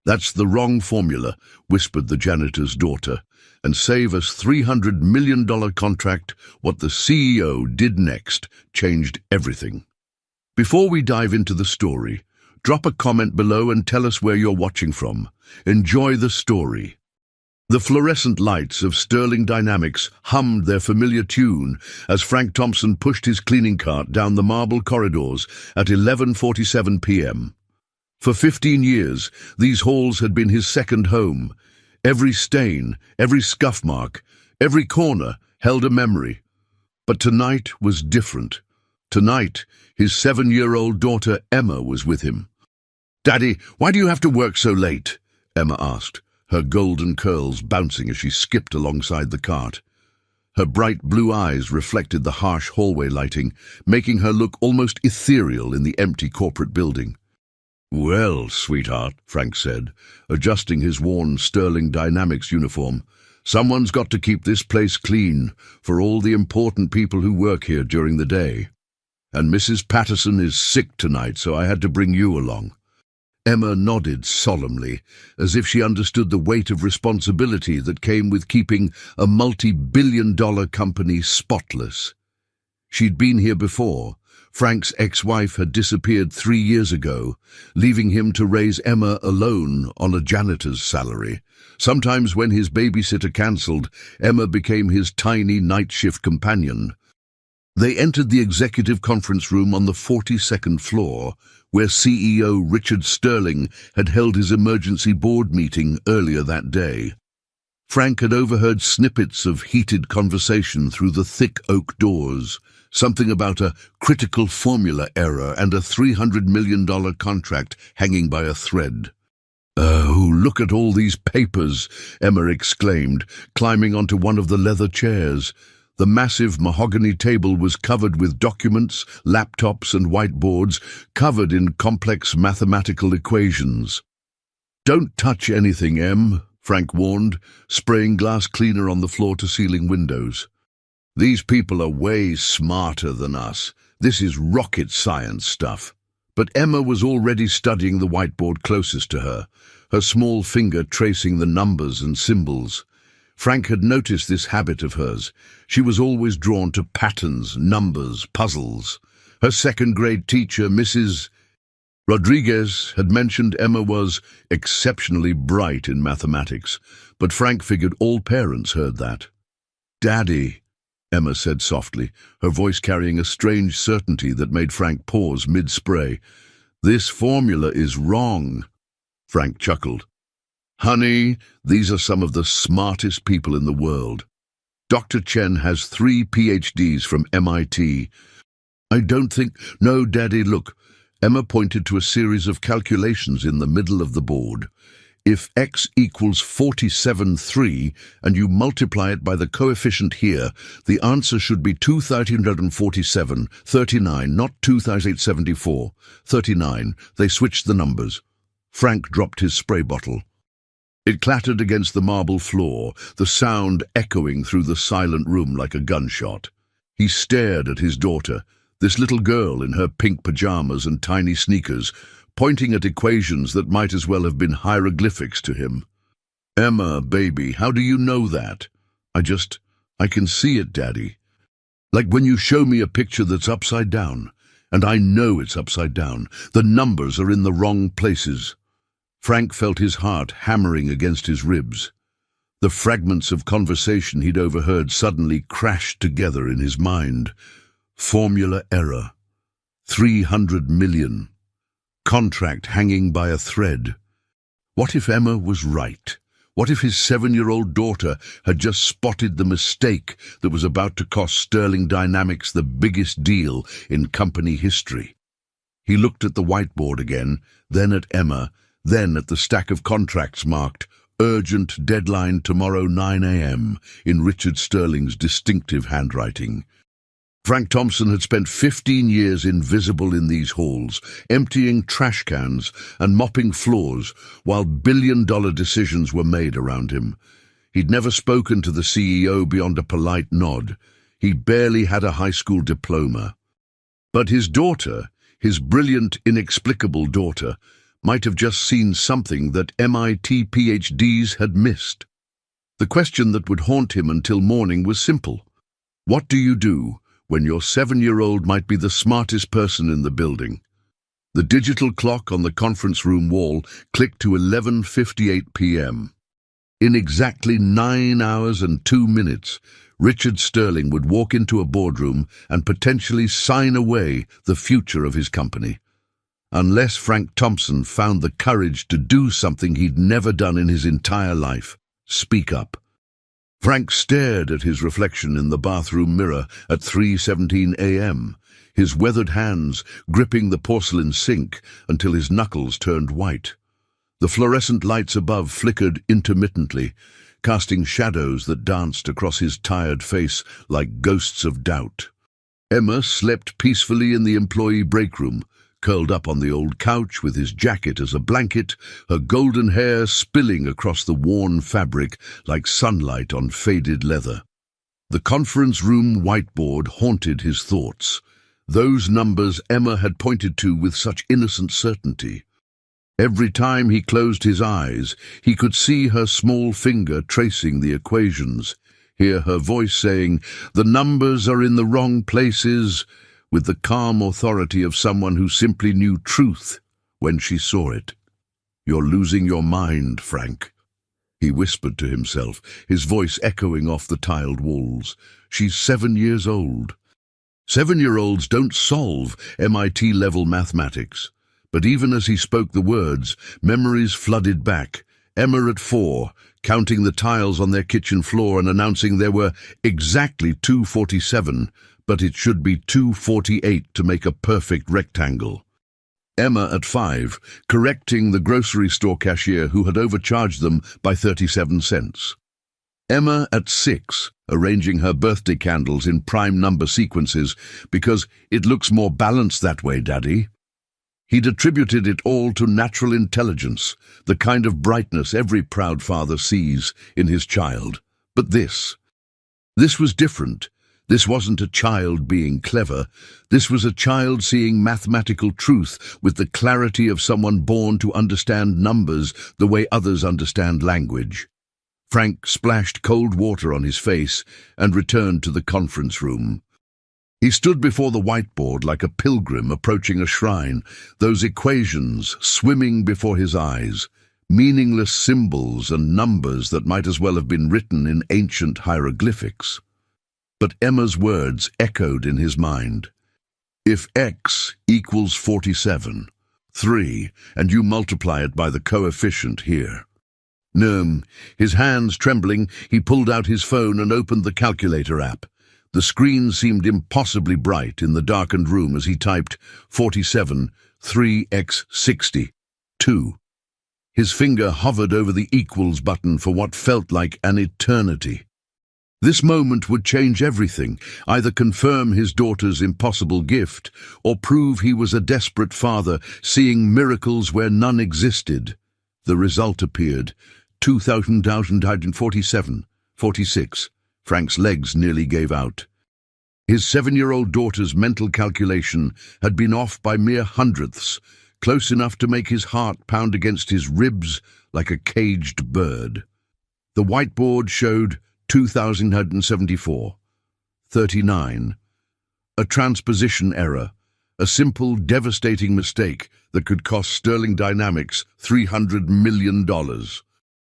"That's the wrong formula," whispered the janitor's daughter. "And save us $300 million contract, what the CEO did next changed everything." Before we dive into the story, drop a comment below and tell us where you're watching from. Enjoy the story. The fluorescent lights of Sterling Dynamics hummed their familiar tune as Frank Thompson pushed his cleaning cart down the marble corridors at 11:47 p.m. For 15 years, these halls had been his second home. Every stain, every scuff mark, every corner held a memory. But tonight was different. Tonight, his 7-year-old daughter Emma was with him. "Daddy, why do you have to work so late?" Emma asked, her golden curls bouncing as she skipped alongside the cart. Her bright blue eyes reflected the harsh hallway lighting, making her look almost ethereal in the empty corporate building. "Well, sweetheart," Frank said, adjusting his worn Sterling Dynamics uniform, "someone's got to keep this place clean for all the important people who work here during the day. And Mrs. Patterson is sick tonight, so I had to bring you along." Emma nodded solemnly, as if she understood the weight of responsibility that came with keeping a multi-billion-dollar company spotless. She'd been here before. Frank's ex-wife had disappeared 3 years ago, leaving him to raise Emma alone on a janitor's salary. Sometimes when his babysitter cancelled, Emma became his tiny night shift companion. They entered the executive conference room on the 42nd floor, where CEO Richard Sterling had held his emergency board meeting earlier that day. Frank had overheard snippets of heated conversation through the thick oak doors, something about a critical formula error and a $300 million contract hanging by a thread. "Oh, look at all these papers," Emma exclaimed, climbing onto one of the leather chairs. The massive mahogany table was covered with documents, laptops and whiteboards, covered in complex mathematical equations. "Don't touch anything, Em," Frank warned, spraying glass cleaner on the floor-to-ceiling windows. "These people are way smarter than us. This is rocket science stuff." But Emma was already studying the whiteboard closest to her, her small finger tracing the numbers and symbols. Frank had noticed this habit of hers. She was always drawn to patterns, numbers, puzzles. Her second-grade teacher, Mrs. Rodriguez, had mentioned Emma was exceptionally bright in mathematics, but Frank figured all parents heard that. "Daddy," Emma said softly, her voice carrying a strange certainty that made Frank pause mid-spray. "This formula is wrong." Frank chuckled. "Honey, these are some of the smartest people in the world. Dr. Chen has 3 PhDs from MIT. I don't think—" "No, Daddy, look." Emma pointed to a series of calculations in the middle of the board. "If x equals 47.3 and you multiply it by the coefficient here, the answer should be 2,347.39, not 2,874. 39. They switched the numbers." Frank dropped his spray bottle. It clattered against the marble floor, the sound echoing through the silent room like a gunshot. He stared at his daughter, this little girl in her pink pajamas and tiny sneakers, pointing at equations that might as well have been hieroglyphics to him. "Emma, baby, how do you know that?" I can see it, Daddy. Like when you show me a picture that's upside down, and I know it's upside down. The numbers are in the wrong places." Frank felt his heart hammering against his ribs. The fragments of conversation he'd overheard suddenly crashed together in his mind. Formula error. 300 million. Contract hanging by a thread. What if Emma was right? What if his 7-year-old daughter had just spotted the mistake that was about to cost Sterling Dynamics the biggest deal in company history? He looked at the whiteboard again, then at Emma, then at the stack of contracts marked "Urgent deadline tomorrow 9 a.m. in Richard Sterling's distinctive handwriting. Frank Thompson had spent 15 years invisible in these halls, emptying trash cans and mopping floors while billion-dollar decisions were made around him. He'd never spoken to the CEO beyond a polite nod. He barely had a high school diploma. But his daughter, his brilliant, inexplicable daughter, might have just seen something that MIT PhDs had missed. The question that would haunt him until morning was simple. What do you do when your 7-year-old might be the smartest person in the building? The digital clock on the conference room wall clicked to 11:58 p.m. In exactly 9 hours and 2 minutes, Richard Sterling would walk into a boardroom and potentially sign away the future of his company. Unless Frank Thompson found the courage to do something he'd never done in his entire life, speak up. Frank stared at his reflection in the bathroom mirror at 3:17 a.m., his weathered hands gripping the porcelain sink until his knuckles turned white. The fluorescent lights above flickered intermittently, casting shadows that danced across his tired face like ghosts of doubt. Emma slept peacefully in the employee break room, curled up on the old couch with his jacket as a blanket, her golden hair spilling across the worn fabric like sunlight on faded leather. The conference room whiteboard haunted his thoughts, those numbers Emma had pointed to with such innocent certainty. Every time he closed his eyes, he could see her small finger tracing the equations, hear her voice saying, "The numbers are in the wrong places," with the calm authority of someone who simply knew truth when she saw it. "You're losing your mind, Frank," he whispered to himself, his voice echoing off the tiled walls. "She's 7 years old." 7-year-olds don't solve MIT-level mathematics. But even as he spoke the words, memories flooded back. Emma at 4, counting the tiles on their kitchen floor and announcing there were exactly 247, but it should be 248 to make a perfect rectangle. Emma at 5, correcting the grocery store cashier who had overcharged them by 37 cents. Emma at 6, arranging her birthday candles in prime number sequences because it looks more balanced that way, Daddy. He'd attributed it all to natural intelligence, the kind of brightness every proud father sees in his child. But this was different. This wasn't a child being clever. This was a child seeing mathematical truth with the clarity of someone born to understand numbers the way others understand language. Frank splashed cold water on his face and returned to the conference room. He stood before the whiteboard like a pilgrim approaching a shrine, those equations swimming before his eyes, meaningless symbols and numbers that might as well have been written in ancient hieroglyphics. But Emma's words echoed in his mind. If x equals 47, 3, and you multiply it by the coefficient here. No, his hands trembling, he pulled out his phone and opened the calculator app. The screen seemed impossibly bright in the darkened room as he typed 47, 3x 60, 2. His finger hovered over the equals button for what felt like an eternity. This moment would change everything, either confirm his daughter's impossible gift or prove he was a desperate father seeing miracles where none existed. The result appeared, 2,947, 46. Frank's legs nearly gave out. His 7-year-old daughter's mental calculation had been off by mere hundredths, close enough to make his heart pound against his ribs like a caged bird. The whiteboard showed 2,174, 39. A transposition error, a simple, devastating mistake that could cost Sterling Dynamics $300 million.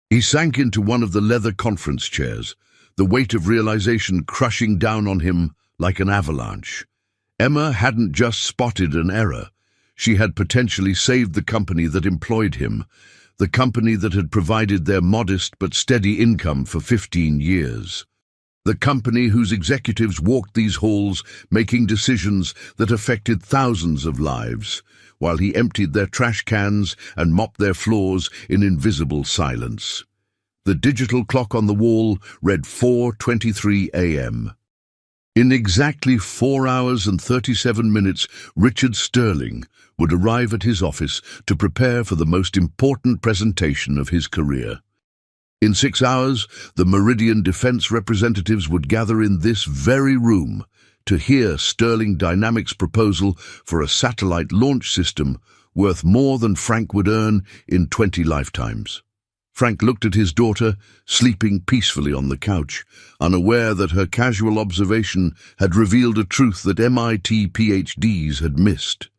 He sank into one of the leather conference chairs, the weight of realization crushing down on him like an avalanche. Emma hadn't just spotted an error. She had potentially saved the company that employed him, the company that had provided their modest but steady income for 15 years. The company whose executives walked these halls making decisions that affected thousands of lives, while he emptied their trash cans and mopped their floors in invisible silence. The digital clock on the wall read 4:23 a.m. In exactly 4 hours and 37 minutes, Richard Sterling would arrive at his office to prepare for the most important presentation of his career. In 6 hours, the Meridian Defense representatives would gather in this very room to hear Sterling Dynamics' proposal for a satellite launch system worth more than Frank would earn in 20 lifetimes. Frank looked at his daughter, sleeping peacefully on the couch, unaware that her casual observation had revealed a truth that MIT PhDs had missed.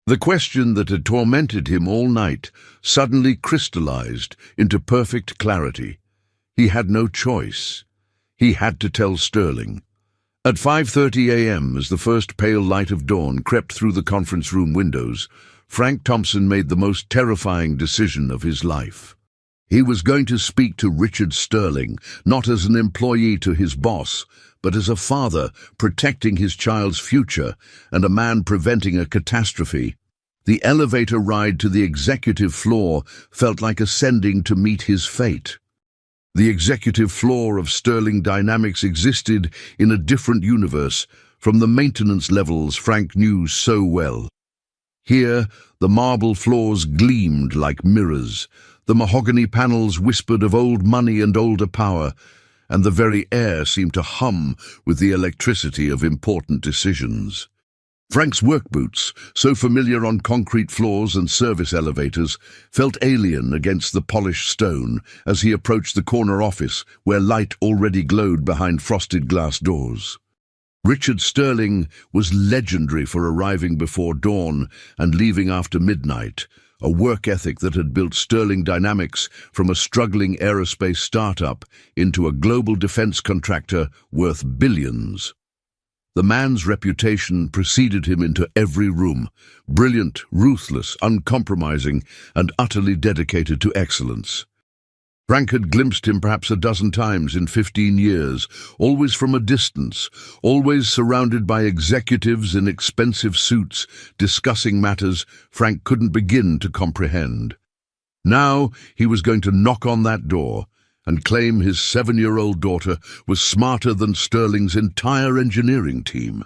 The question that had tormented him all night suddenly crystallized into perfect clarity. He had no choice. He had to tell Sterling. At 5:30 a.m., as the first pale light of dawn crept through the conference room windows, Frank Thompson made the most terrifying decision of his life. He was going to speak to Richard Sterling, not as an employee to his boss, but as a father protecting his child's future and a man preventing a catastrophe. The elevator ride to the executive floor felt like ascending to meet his fate. The executive floor of Sterling Dynamics existed in a different universe from the maintenance levels Frank knew so well. Here, the marble floors gleamed like mirrors. The mahogany panels whispered of old money and older power, and the very air seemed to hum with the electricity of important decisions. Frank's work boots, so familiar on concrete floors and service elevators, felt alien against the polished stone as he approached the corner office where light already glowed behind frosted glass doors. Richard Sterling was legendary for arriving before dawn and leaving after midnight, a work ethic that had built Sterling Dynamics from a struggling aerospace startup into a global defense contractor worth billions. The man's reputation preceded him into every room, brilliant, ruthless, uncompromising, and utterly dedicated to excellence. Frank had glimpsed him perhaps a dozen times in 15 years, always from a distance, always surrounded by executives in expensive suits, discussing matters Frank couldn't begin to comprehend. Now he was going to knock on that door and claim his 7-year-old daughter was smarter than Sterling's entire engineering team.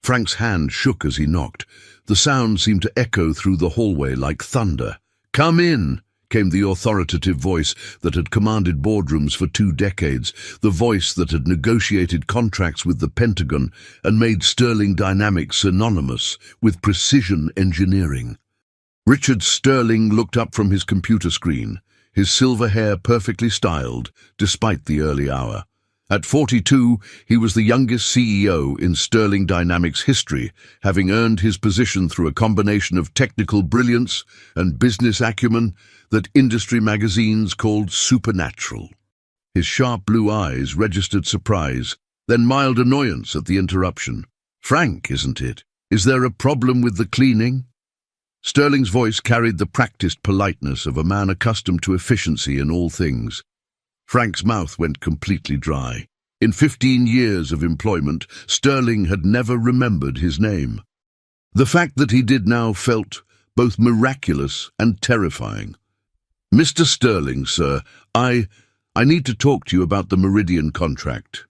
Frank's hand shook as he knocked. The sound seemed to echo through the hallway like thunder. "Come in," came the authoritative voice that had commanded boardrooms for 2 decades, the voice that had negotiated contracts with the Pentagon and made Sterling Dynamics synonymous with precision engineering. Richard Sterling looked up from his computer screen, his silver hair perfectly styled, despite the early hour. At 42, he was the youngest CEO in Sterling Dynamics history, having earned his position through a combination of technical brilliance and business acumen that industry magazines called supernatural. His sharp blue eyes registered surprise, then mild annoyance at the interruption. "Frank, isn't it? Is there a problem with the cleaning?" Sterling's voice carried the practiced politeness of a man accustomed to efficiency in all things. Frank's mouth went completely dry. In 15 years of employment, Sterling had never remembered his name. The fact that he did now felt both miraculous and terrifying. "Mr. Sterling, sir, I need to talk to you about the Meridian contract."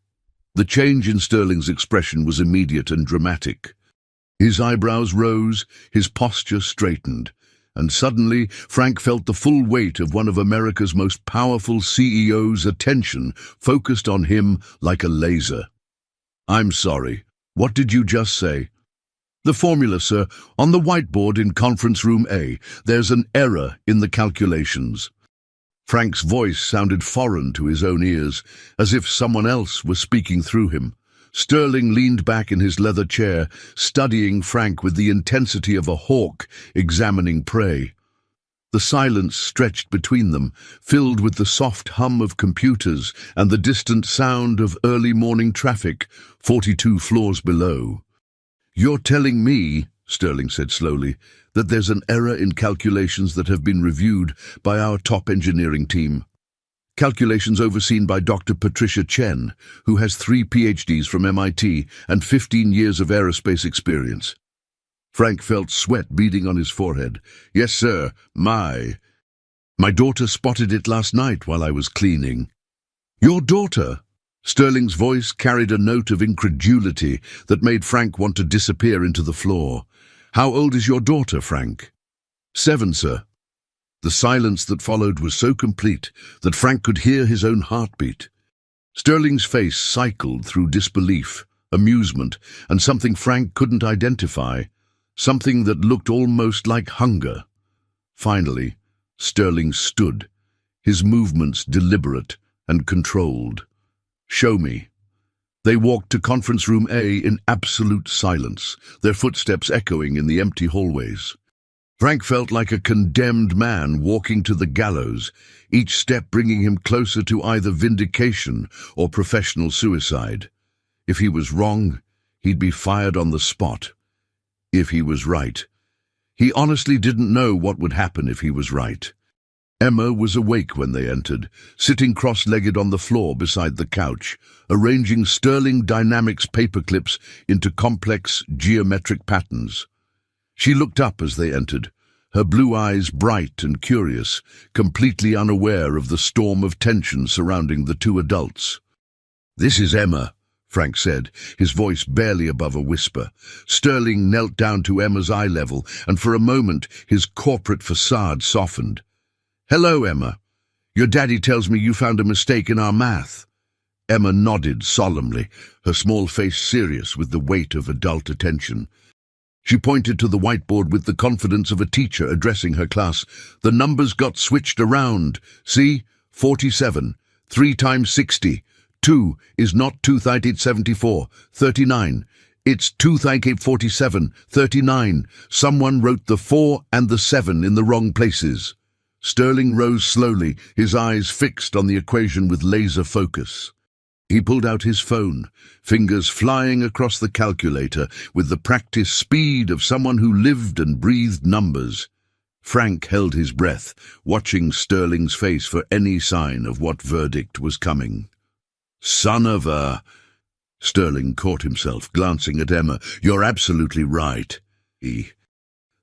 The change in Sterling's expression was immediate and dramatic. His eyebrows rose, his posture straightened, and suddenly Frank felt the full weight of one of America's most powerful CEOs' attention focused on him like a laser. "I'm sorry. What did you just say?" "The formula, sir. On the whiteboard in conference room A, there's an error in the calculations." Frank's voice sounded foreign to his own ears, as if someone else was speaking through him. Sterling leaned back in his leather chair, studying Frank with the intensity of a hawk examining prey. The silence stretched between them, filled with the soft hum of computers and the distant sound of early morning traffic 42 floors below. "You're telling me," Sterling said slowly, "that there's an error in calculations that have been reviewed by our top engineering team. Calculations overseen by Dr. Patricia Chen, who has 3 PhDs from MIT and 15 years of aerospace experience." Frank felt sweat beading on his forehead. "Yes, sir. My daughter spotted it last night while I was cleaning." "Your daughter?" Sterling's voice carried a note of incredulity that made Frank want to disappear into the floor. "How old is your daughter, Frank?" 7, sir." The silence that followed was so complete that Frank could hear his own heartbeat. Sterling's face cycled through disbelief, amusement, and something Frank couldn't identify. something that looked almost like hunger. Finally, Sterling stood, his movements deliberate and controlled. "Show me." They walked to conference room A in absolute silence, their footsteps echoing in the empty hallways. Frank felt like a condemned man walking to the gallows, each step bringing him closer to either vindication or professional suicide. If he was wrong, he'd be fired on the spot. If he was right, he honestly didn't know what would happen if he was right. Emma was awake when they entered, sitting cross-legged on the floor beside the couch, arranging Sterling Dynamics paperclips into complex geometric patterns. She looked up as they entered, her blue eyes bright and curious, completely unaware of the storm of tension surrounding the two adults. "This is Emma," Frank said, his voice barely above a whisper. Sterling knelt down to Emma's eye level, and for a moment his corporate facade softened. "Hello, Emma. Your daddy tells me you found a mistake in our math." Emma nodded solemnly, her small face serious with the weight of adult attention. She pointed to the whiteboard with the confidence of a teacher addressing her class. "The numbers got switched around. See? 47. 3 times 60. 2 is not 2,874. 39. It's 2,847. 39. Someone wrote the 4 and the 7 in the wrong places." Sterling rose slowly, his eyes fixed on the equation with laser focus. He pulled out his phone, fingers flying across the calculator with the practiced speed of someone who lived and breathed numbers. Frank held his breath, watching Sterling's face for any sign of what verdict was coming. "Son of a—" Sterling caught himself, glancing at Emma. "You're absolutely right."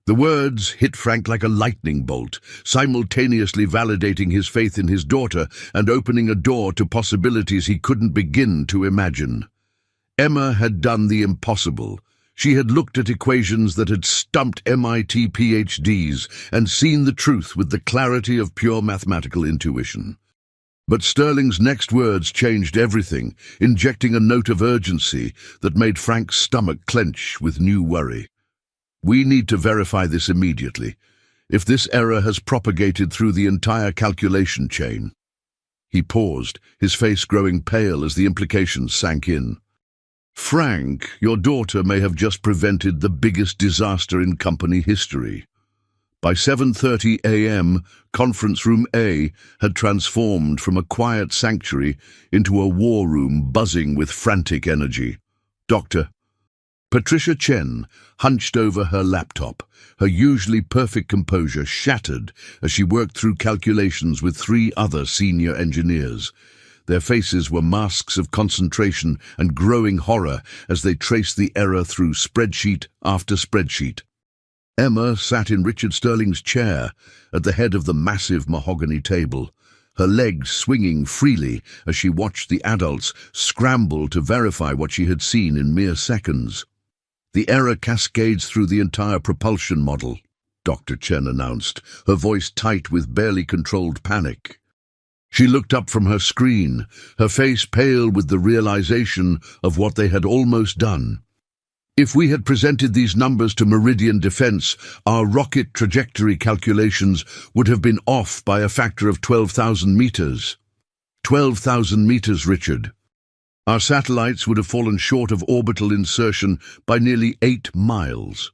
The words hit Frank like a lightning bolt, simultaneously validating his faith in his daughter and opening a door to possibilities he couldn't begin to imagine. Emma had done the impossible. She had looked at equations that had stumped MIT PhDs and seen the truth with the clarity of pure mathematical intuition. But Sterling's next words changed everything, injecting a note of urgency that made Frank's stomach clench with new worry. "We need to verify this immediately. If this error has propagated through the entire calculation chain." He paused, his face growing pale as the implications sank in. "Frank, your daughter may have just prevented the biggest disaster in company history." By 7:30 a.m., Conference Room A had transformed from a quiet sanctuary into a war room buzzing with frantic energy. "Doctor." Patricia Chen hunched over her laptop, her usually perfect composure shattered as she worked through calculations with 3 other senior engineers. Their faces were masks of concentration and growing horror as they traced the error through spreadsheet after spreadsheet. Emma sat in Richard Sterling's chair at the head of the massive mahogany table, her legs swinging freely as she watched the adults scramble to verify what she had seen in mere seconds. "The error cascades through the entire propulsion model," Dr. Chen announced, her voice tight with barely controlled panic. She looked up from her screen, her face pale with the realization of what they had almost done. "If we had presented these numbers to Meridian Defense, our rocket trajectory calculations would have been off by a factor of 12,000 meters. 12,000 meters, Richard. Our satellites would have fallen short of orbital insertion by nearly 8 miles.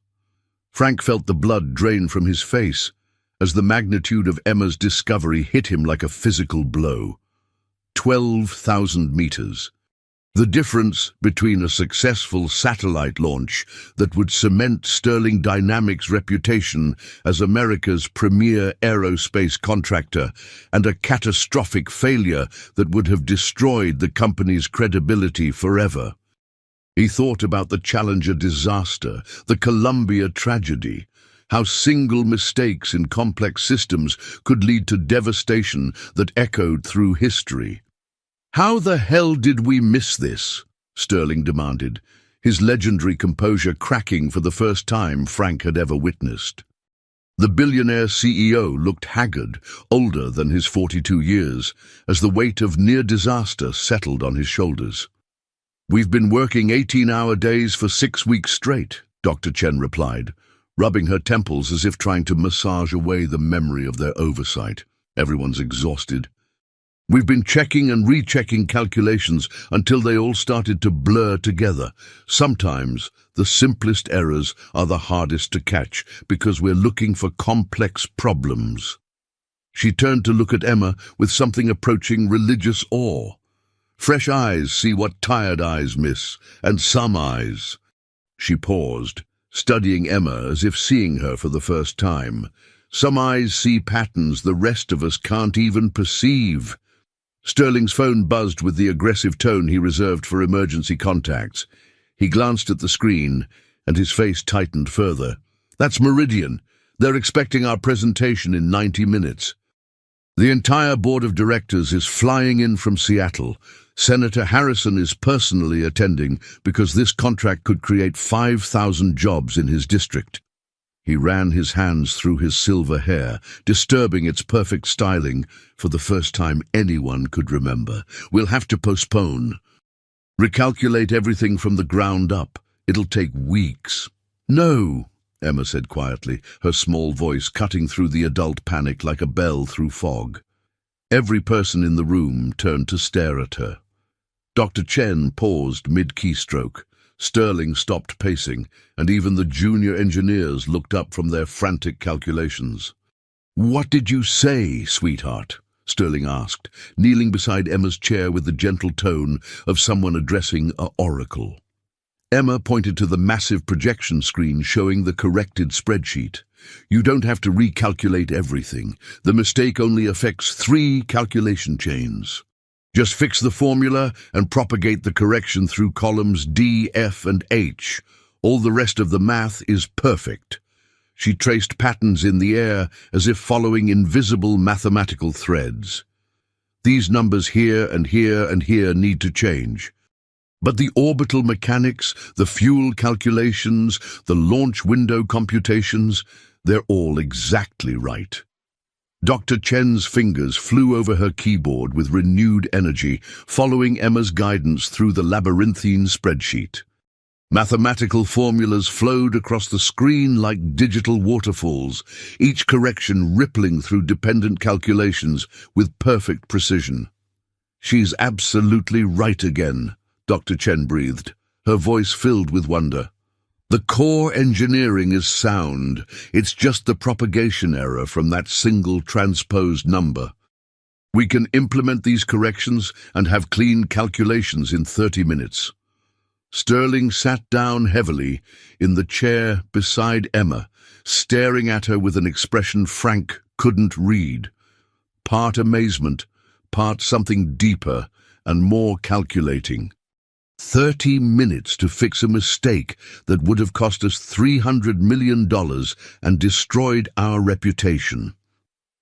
Frank felt the blood drain from his face as the magnitude of Emma's discovery hit him like a physical blow. 12,000 meters. The difference between a successful satellite launch that would cement Sterling Dynamics' reputation as America's premier aerospace contractor and a catastrophic failure that would have destroyed the company's credibility forever. He thought about the Challenger disaster, the Columbia tragedy, how single mistakes in complex systems could lead to devastation that echoed through history. "How the hell did we miss this?" Sterling demanded, his legendary composure cracking for the first time Frank had ever witnessed. The billionaire CEO looked haggard, older than his 42 years, as the weight of near disaster settled on his shoulders. "We've been working 18-hour days for 6 weeks straight," Dr. Chen replied. rubbing her temples as if trying to massage away the memory of their oversight. Everyone's exhausted. We've been checking and rechecking calculations until they all started to blur together. Sometimes the simplest errors are the hardest to catch because we're looking for complex problems. She turned to look at Emma with something approaching religious awe. Fresh eyes see what tired eyes miss, and some eyes. She paused, studying Emma as if seeing her for the first time. Some eyes see patterns the rest of us can't even perceive. Sterling's phone buzzed with the aggressive tone he reserved for emergency contacts. He glanced at the screen, and his face tightened further. That's Meridian. They're expecting our presentation in 90 minutes. The entire board of directors is flying in from Seattle. Senator Harrison is personally attending because this contract could create 5,000 jobs in his district. He ran his hands through his silver hair, disturbing its perfect styling for the first time anyone could remember. We'll have to postpone. Recalculate everything from the ground up. It'll take weeks. No, Emma said quietly, her small voice cutting through the adult panic like a bell through fog. Every person in the room turned to stare at her. Dr. Chen paused mid-keystroke. Sterling stopped pacing, and even the junior engineers looked up from their frantic calculations. "What did you say, sweetheart?" Sterling asked, kneeling beside Emma's chair with the gentle tone of someone addressing an oracle. Emma pointed to the massive projection screen showing the corrected spreadsheet. "You don't have to recalculate everything. The mistake only affects 3 calculation chains. Just fix the formula and propagate the correction through columns D, F, and H. All the rest of the math is perfect." She traced patterns in the air as if following invisible mathematical threads. "These numbers here and here and here need to change. But the orbital mechanics, the fuel calculations, the launch window computations, they're all exactly right." Dr. Chen's fingers flew over her keyboard with renewed energy, following Emma's guidance through the labyrinthine spreadsheet. Mathematical formulas flowed across the screen like digital waterfalls, each correction rippling through dependent calculations with perfect precision. "She's absolutely right again," Dr. Chen breathed, her voice filled with wonder. "The core engineering is sound. It's just the propagation error from that single transposed number. We can implement these corrections and have clean calculations in 30 minutes. Sterling sat down heavily in the chair beside Emma, staring at her with an expression Frank couldn't read. Part amazement, part something deeper and more calculating. 30 minutes to fix a mistake that would have cost us $300 million and destroyed our reputation.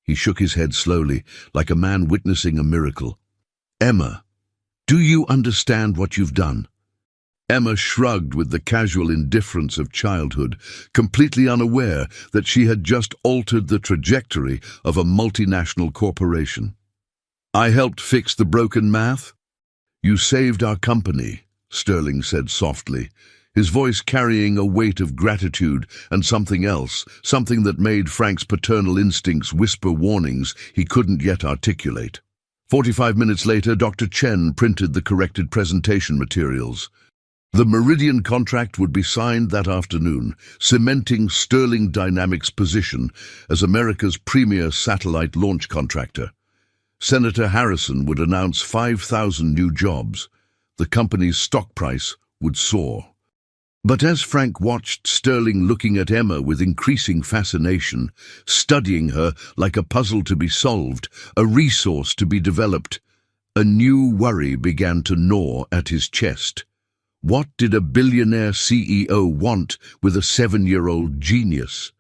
He shook his head slowly, like a man witnessing a miracle. "Emma, do you understand what you've done?" Emma shrugged with the casual indifference of childhood, completely unaware that she had just altered the trajectory of a multinational corporation. "I helped fix the broken math?" "You saved our company," Sterling said softly, his voice carrying a weight of gratitude and something else, something that made Frank's paternal instincts whisper warnings he couldn't yet articulate. 45 minutes later, Dr. Chen printed the corrected presentation materials. The Meridian contract would be signed that afternoon, cementing Sterling Dynamics' position as America's premier satellite launch contractor. Senator Harrison would announce 5,000 new jobs. The company's stock price would soar. But as Frank watched Sterling looking at Emma with increasing fascination, studying her like a puzzle to be solved, a resource to be developed, a new worry began to gnaw at his chest. What did a billionaire CEO want with a 7-year-old genius?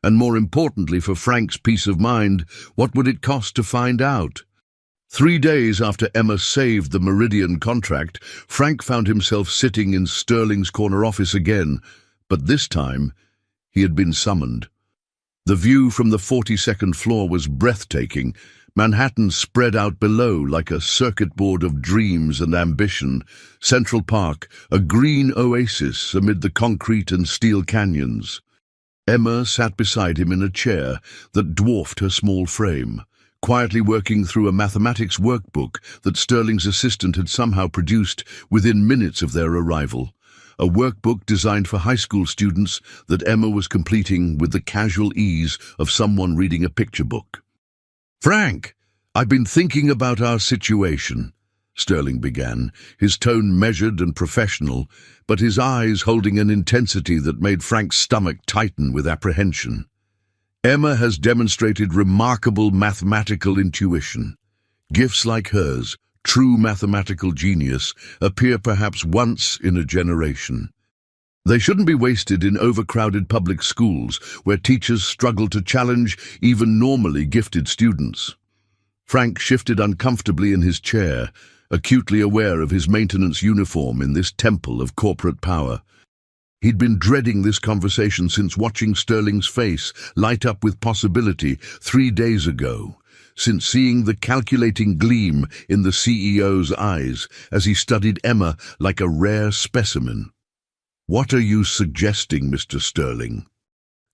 And more importantly for Frank's peace of mind, what would it cost to find out? 3 days after Emma saved the Meridian contract, Frank found himself sitting in Sterling's corner office again, but this time he had been summoned. The view from the 42nd floor was breathtaking. Manhattan spread out below like a circuit board of dreams and ambition. Central Park, a green oasis amid the concrete and steel canyons. Emma sat beside him in a chair that dwarfed her small frame, quietly working through a mathematics workbook that Sterling's assistant had somehow produced within minutes of their arrival. A workbook designed for high school students that Emma was completing with the casual ease of someone reading a picture book. "Frank, I've been thinking about our situation," Sterling began, his tone measured and professional, but his eyes holding an intensity that made Frank's stomach tighten with apprehension. "Emma has demonstrated remarkable mathematical intuition. Gifts like hers, true mathematical genius, appear perhaps once in a generation. They shouldn't be wasted in overcrowded public schools where teachers struggle to challenge even normally gifted students." Frank shifted uncomfortably in his chair, acutely aware of his maintenance uniform in this temple of corporate power. He'd been dreading this conversation since watching Sterling's face light up with possibility 3 days ago, since seeing the calculating gleam in the CEO's eyes as he studied Emma like a rare specimen. "What are you suggesting, Mr. Sterling?"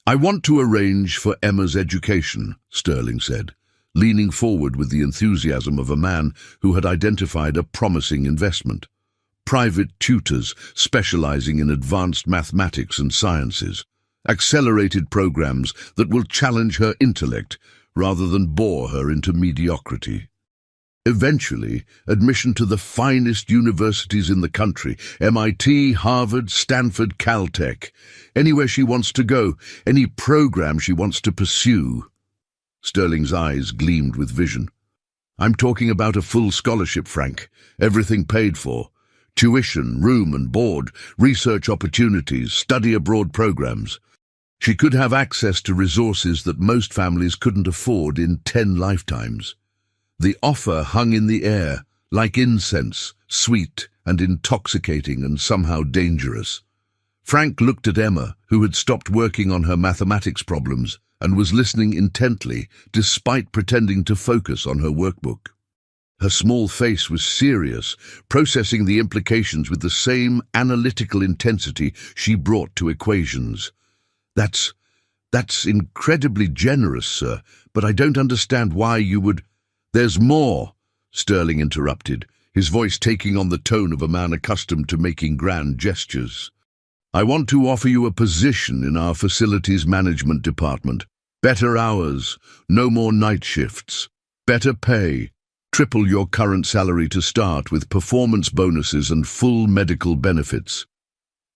"I want to arrange for Emma's education," Sterling said, leaning forward with the enthusiasm of a man who had identified a promising investment. "Private tutors specializing in advanced mathematics and sciences. Accelerated programs that will challenge her intellect rather than bore her into mediocrity. Eventually, admission to the finest universities in the country, MIT, Harvard, Stanford, Caltech. Anywhere she wants to go, any program she wants to pursue." Sterling's eyes gleamed with vision. "I'm talking about a full scholarship, Frank. Everything paid for. Tuition, room and board, research opportunities, study abroad programs. She could have access to resources that most families couldn't afford in 10 lifetimes. The offer hung in the air, like incense, sweet and intoxicating and somehow dangerous." Frank looked at Emma, who had stopped working on her mathematics problems and was listening intently, despite pretending to focus on her workbook. Her small face was serious, processing the implications with the same analytical intensity she brought to equations. That's incredibly generous, sir, but I don't understand why you would—" "There's more," Sterling interrupted, his voice taking on the tone of a man accustomed to making grand gestures. "I want to offer you a position in our facilities management department. Better hours, no more night shifts, better pay, triple your current salary to start with performance bonuses and full medical benefits.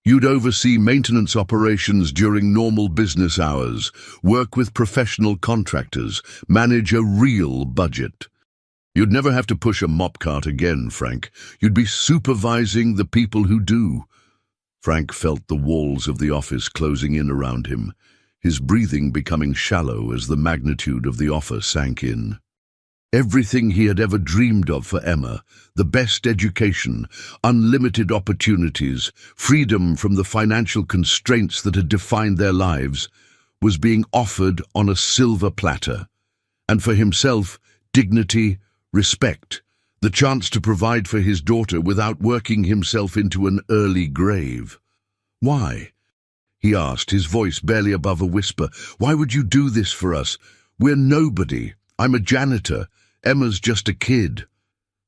You'd oversee maintenance operations during normal business hours, work with professional contractors, manage a real budget. You'd never have to push a mop cart again, Frank. You'd be supervising the people who do." Frank felt the walls of the office closing in around him, his breathing becoming shallow as the magnitude of the offer sank in. Everything he had ever dreamed of for Emma, the best education, unlimited opportunities, freedom from the financial constraints that had defined their lives, was being offered on a silver platter. And for himself, dignity, respect, the chance to provide for his daughter without working himself into an early grave. "Why?" he asked, his voice barely above a whisper. "Why would you do this for us? We're nobody. I'm a janitor. Emma's just a kid."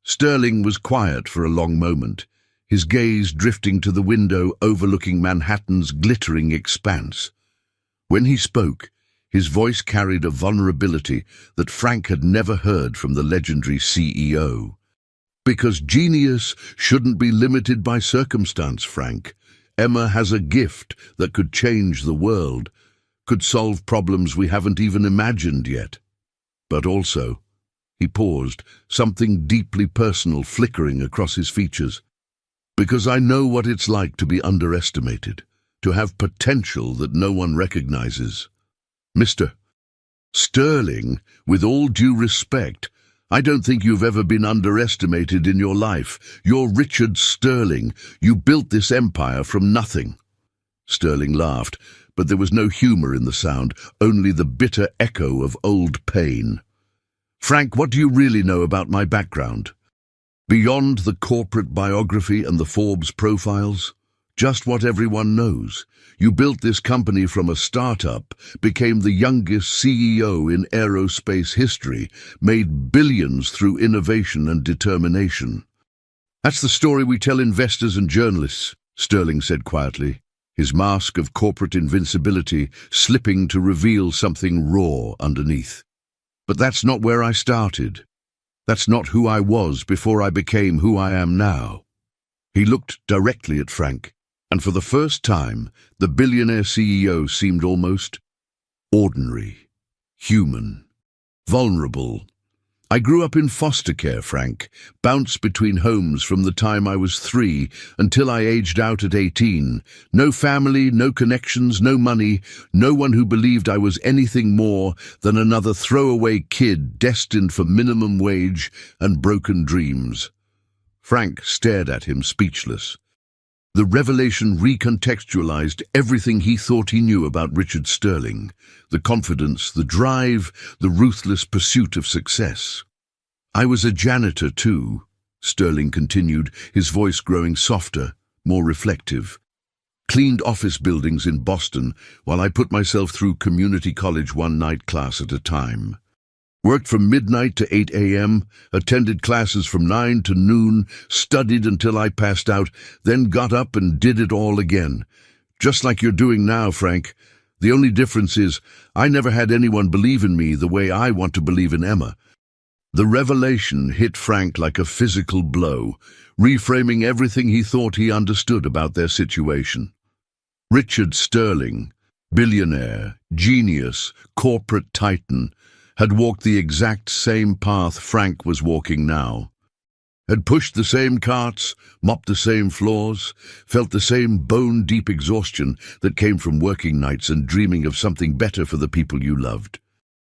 Sterling was quiet for a long moment, his gaze drifting to the window overlooking Manhattan's glittering expanse. When he spoke, his voice carried a vulnerability that Frank had never heard from the legendary CEO. "Because genius shouldn't be limited by circumstance, Frank. Emma has a gift that could change the world, could solve problems we haven't even imagined yet. But also," he paused, something deeply personal flickering across his features, "because I know what it's like to be underestimated, to have potential that no one recognizes. Mr. Sterling, with all due respect, I don't think you've ever been underestimated in your life. You're Richard Sterling. You built this empire from nothing." Sterling laughed, but there was no humor in the sound, only the bitter echo of old pain. "Frank, what do you really know about my background? Beyond the corporate biography and the Forbes profiles? Just what everyone knows. You built this company from a startup, became the youngest CEO in aerospace history, made billions through innovation and determination. That's the story we tell investors and journalists, Sterling said quietly, his mask of corporate invincibility slipping to reveal something raw underneath. But that's not where I started. That's not who I was before I became who I am now. He looked directly at Frank, and for the first time, the billionaire CEO seemed almost ordinary, human, vulnerable. I grew up in foster care, Frank, bounced between homes from the time I was 3 until I aged out at 18. No family, no connections, no money, no one who believed I was anything more than another throwaway kid destined for minimum wage and broken dreams. Frank stared at him, speechless. The revelation recontextualized everything he thought he knew about Richard Sterling, the confidence, the drive, the ruthless pursuit of success. I was a janitor too, Sterling continued, his voice growing softer, more reflective. Cleaned office buildings in Boston while I put myself through community college one night class at a time. Worked from midnight to 8 a.m., attended classes from 9 to noon, studied until I passed out, then got up and did it all again. Just like you're doing now, Frank. The only difference is I never had anyone believe in me the way I want to believe in Emma. The revelation hit Frank like a physical blow, reframing everything he thought he understood about their situation. Richard Sterling, billionaire, genius, corporate titan, had walked the exact same path Frank was walking now. Had pushed the same carts, mopped the same floors, felt the same bone-deep exhaustion that came from working nights and dreaming of something better for the people you loved.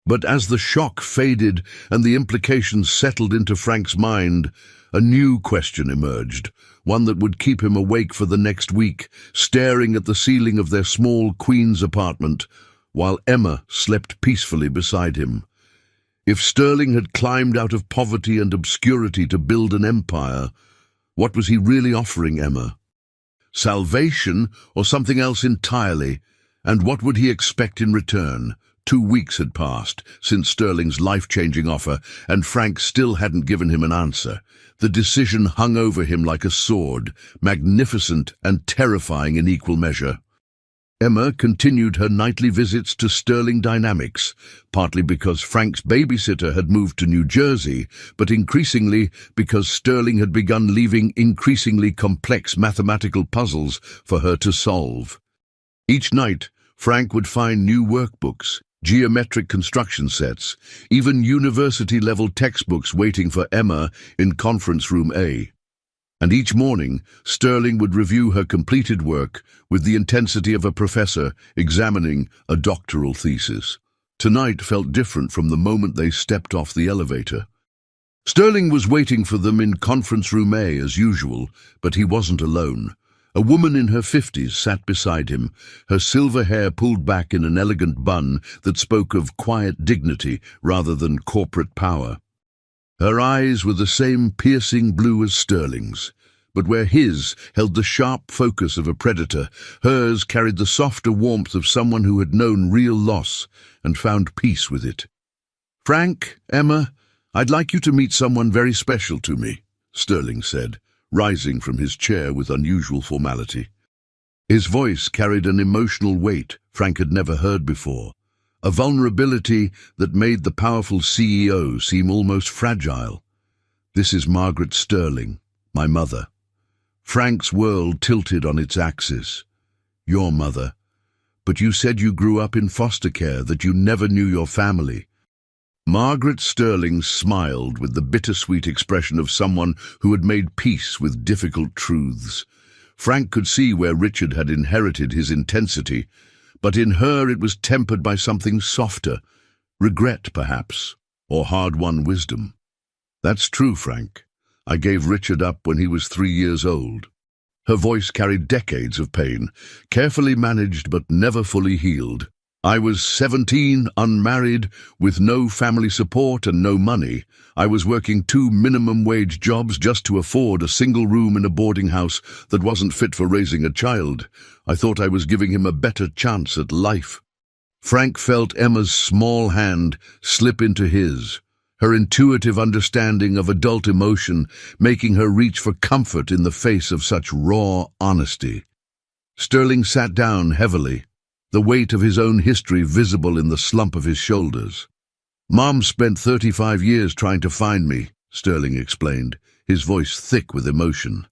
But as the shock faded and the implications settled into Frank's mind, a new question emerged, one that would keep him awake for the next week, staring at the ceiling of their small Queens apartment, while Emma slept peacefully beside him. If Sterling had climbed out of poverty and obscurity to build an empire, what was he really offering Emma? Salvation or something else entirely? And what would he expect in return? 2 weeks had passed since Sterling's life-changing offer, and Frank still hadn't given him an answer. The decision hung over him like a sword, magnificent and terrifying in equal measure. Emma continued her nightly visits to Sterling Dynamics, partly because Frank's babysitter had moved to New Jersey, but increasingly because Sterling had begun leaving increasingly complex mathematical puzzles for her to solve. Each night, Frank would find new workbooks, geometric construction sets, even university-level textbooks waiting for Emma in conference room A. And each morning, Sterling would review her completed work with the intensity of a professor examining a doctoral thesis. Tonight felt different from the moment they stepped off the elevator. Sterling was waiting for them in conference room A as usual, but he wasn't alone. A woman in her 50s sat beside him, her silver hair pulled back in an elegant bun that spoke of quiet dignity rather than corporate power. Her eyes were the same piercing blue as Sterling's, but where his held the sharp focus of a predator, hers carried the softer warmth of someone who had known real loss and found peace with it. "Frank, Emma, I'd like you to meet someone very special to me," Sterling said, rising from his chair with unusual formality. His voice carried an emotional weight Frank had never heard before, a vulnerability that made the powerful CEO seem almost fragile. "This is Margaret Sterling, my mother." Frank's world tilted on its axis. "Your mother? But you said you grew up in foster care, that you never knew your family." Margaret Sterling smiled with the bittersweet expression of someone who had made peace with difficult truths. Frank could see where Richard had inherited his intensity, but in her it was tempered by something softer, regret perhaps, or hard-won wisdom. "That's true, Frank. I gave Richard up when he was 3 years old." Her voice carried decades of pain, carefully managed but never fully healed. I was 17, unmarried, with no family support and no money. I was working 2 minimum-wage jobs just to afford a single room in a boarding house that wasn't fit for raising a child. I thought I was giving him a better chance at life. Frank felt Emma's small hand slip into his, her intuitive understanding of adult emotion making her reach for comfort in the face of such raw honesty. Sterling sat down heavily, the weight of his own history visible in the slump of his shoulders. "Mom spent 35 years trying to find me," Sterling explained, his voice thick with emotion.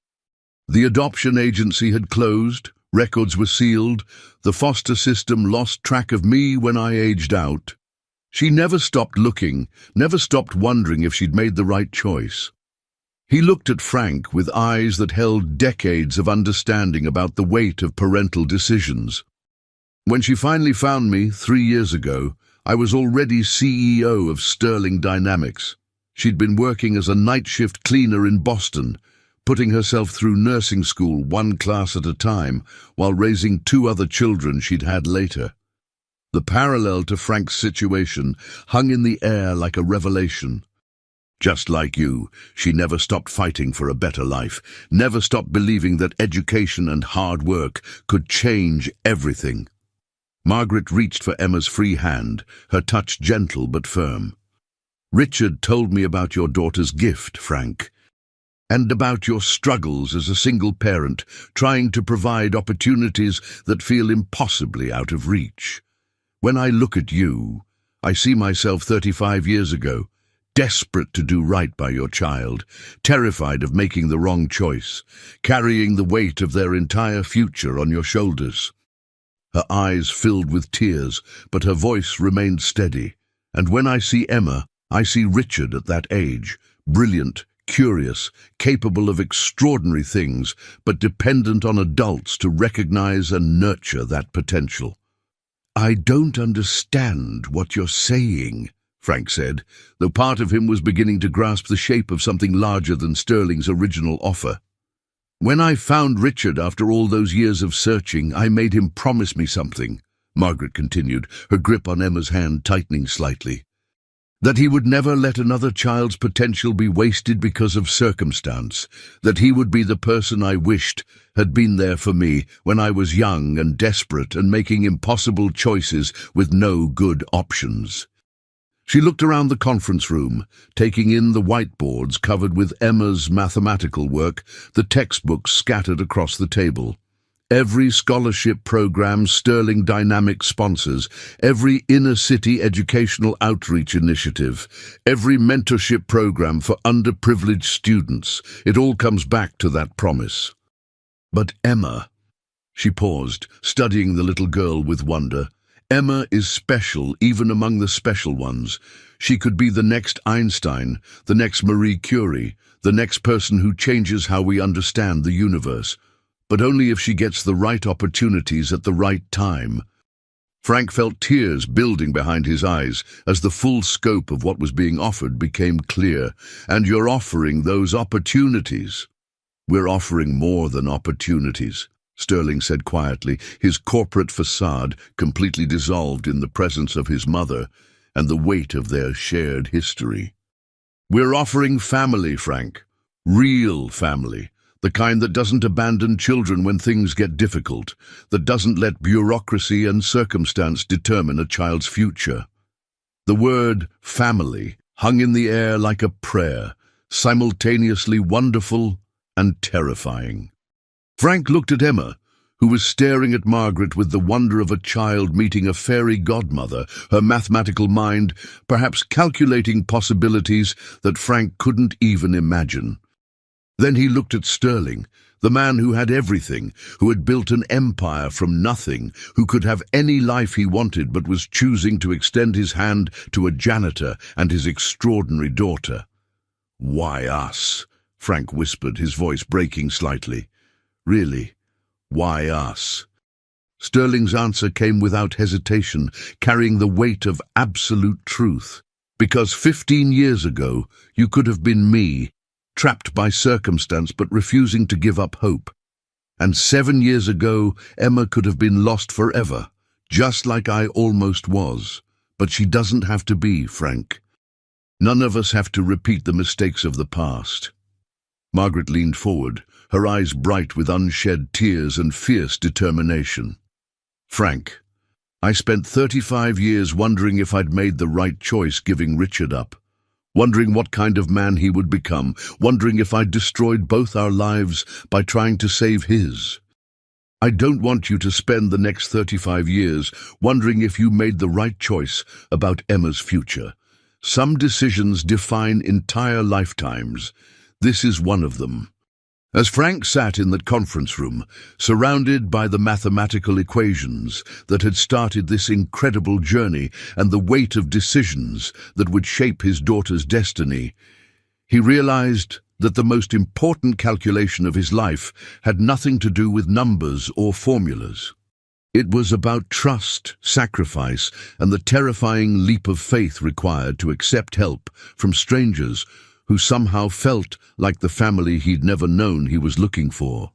"The adoption agency had closed, records were sealed, the foster system lost track of me when I aged out. She never stopped looking, never stopped wondering if she'd made the right choice." He looked at Frank with eyes that held decades of understanding about the weight of parental decisions. "When she finally found me 3 years ago, I was already CEO of Sterling Dynamics. She'd been working as a night shift cleaner in Boston, putting herself through nursing school 1 class at a time while raising 2 other children she'd had later." The parallel to Frank's situation hung in the air like a revelation. "Just like you, she never stopped fighting for a better life, never stopped believing that education and hard work could change everything." Margaret reached for Emma's free hand, her touch gentle but firm. "Richard told me about your daughter's gift, Frank, and about your struggles as a single parent, trying to provide opportunities that feel impossibly out of reach. When I look at you, I see myself 35 years ago, desperate to do right by your child, terrified of making the wrong choice, carrying the weight of their entire future on your shoulders." Her eyes filled with tears, but her voice remained steady. "And when I see Emma, I see Richard at that age, brilliant, curious, capable of extraordinary things, but dependent on adults to recognize and nurture that potential." "I don't understand what you're saying," Frank said, though part of him was beginning to grasp the shape of something larger than Sterling's original offer. "When I found Richard after all those years of searching, I made him promise me something," Margaret continued, her grip on Emma's hand tightening slightly. "That he would never let another child's potential be wasted because of circumstance, that he would be the person I wished had been there for me when I was young and desperate and making impossible choices with no good options." She looked around the conference room, taking in the whiteboards covered with Emma's mathematical work, the textbooks scattered across the table. Every scholarship program Sterling Dynamics sponsors, every inner-city educational outreach initiative, every mentorship program for underprivileged students, it all comes back to that promise. "But Emma," she paused, studying the little girl with wonder. "Emma is special even among the special ones. She could be the next Einstein, the next Marie Curie, the next person who changes how we understand the universe. But only if she gets the right opportunities at the right time." Frank felt tears building behind his eyes as the full scope of what was being offered became clear. "And you're offering those opportunities." "We're offering more than opportunities," Sterling said quietly, his corporate facade completely dissolved in the presence of his mother and the weight of their shared history. "We're offering family, Frank. Real family. The kind that doesn't abandon children when things get difficult, that doesn't let bureaucracy and circumstance determine a child's future." The word family hung in the air like a prayer, simultaneously wonderful and terrifying. Frank looked at Emma, who was staring at Margaret with the wonder of a child meeting a fairy godmother, her mathematical mind perhaps calculating possibilities that Frank couldn't even imagine. Then he looked at Sterling, the man who had everything, who had built an empire from nothing, who could have any life he wanted but was choosing to extend his hand to a janitor and his extraordinary daughter. "Why us?" Frank whispered, his voice breaking slightly. "Really, why us?" Sterling's answer came without hesitation, carrying the weight of absolute truth. "Because 15 years ago, you could have been me, trapped by circumstance but refusing to give up hope. And 7 years ago, Emma could have been lost forever, Just like I almost was. But she doesn't have to be, Frank. None of us have to repeat the mistakes of the past. Margaret leaned forward, her eyes bright with unshed tears and fierce determination. Frank, I spent 35 years wondering if I'd made the right choice giving Richard up. Wondering what kind of man he would become, wondering if I'd destroyed both our lives by trying to save his. I don't want you to spend the next 35 years wondering if you made the right choice about Emma's future. Some decisions define entire lifetimes. This is one of them. As Frank sat in that conference room, surrounded by the mathematical equations that had started this incredible journey and the weight of decisions that would shape his daughter's destiny, he realized that the most important calculation of his life had nothing to do with numbers or formulas. It was about trust, sacrifice, and the terrifying leap of faith required to accept help from strangers who somehow felt like the family he'd never known he was looking for.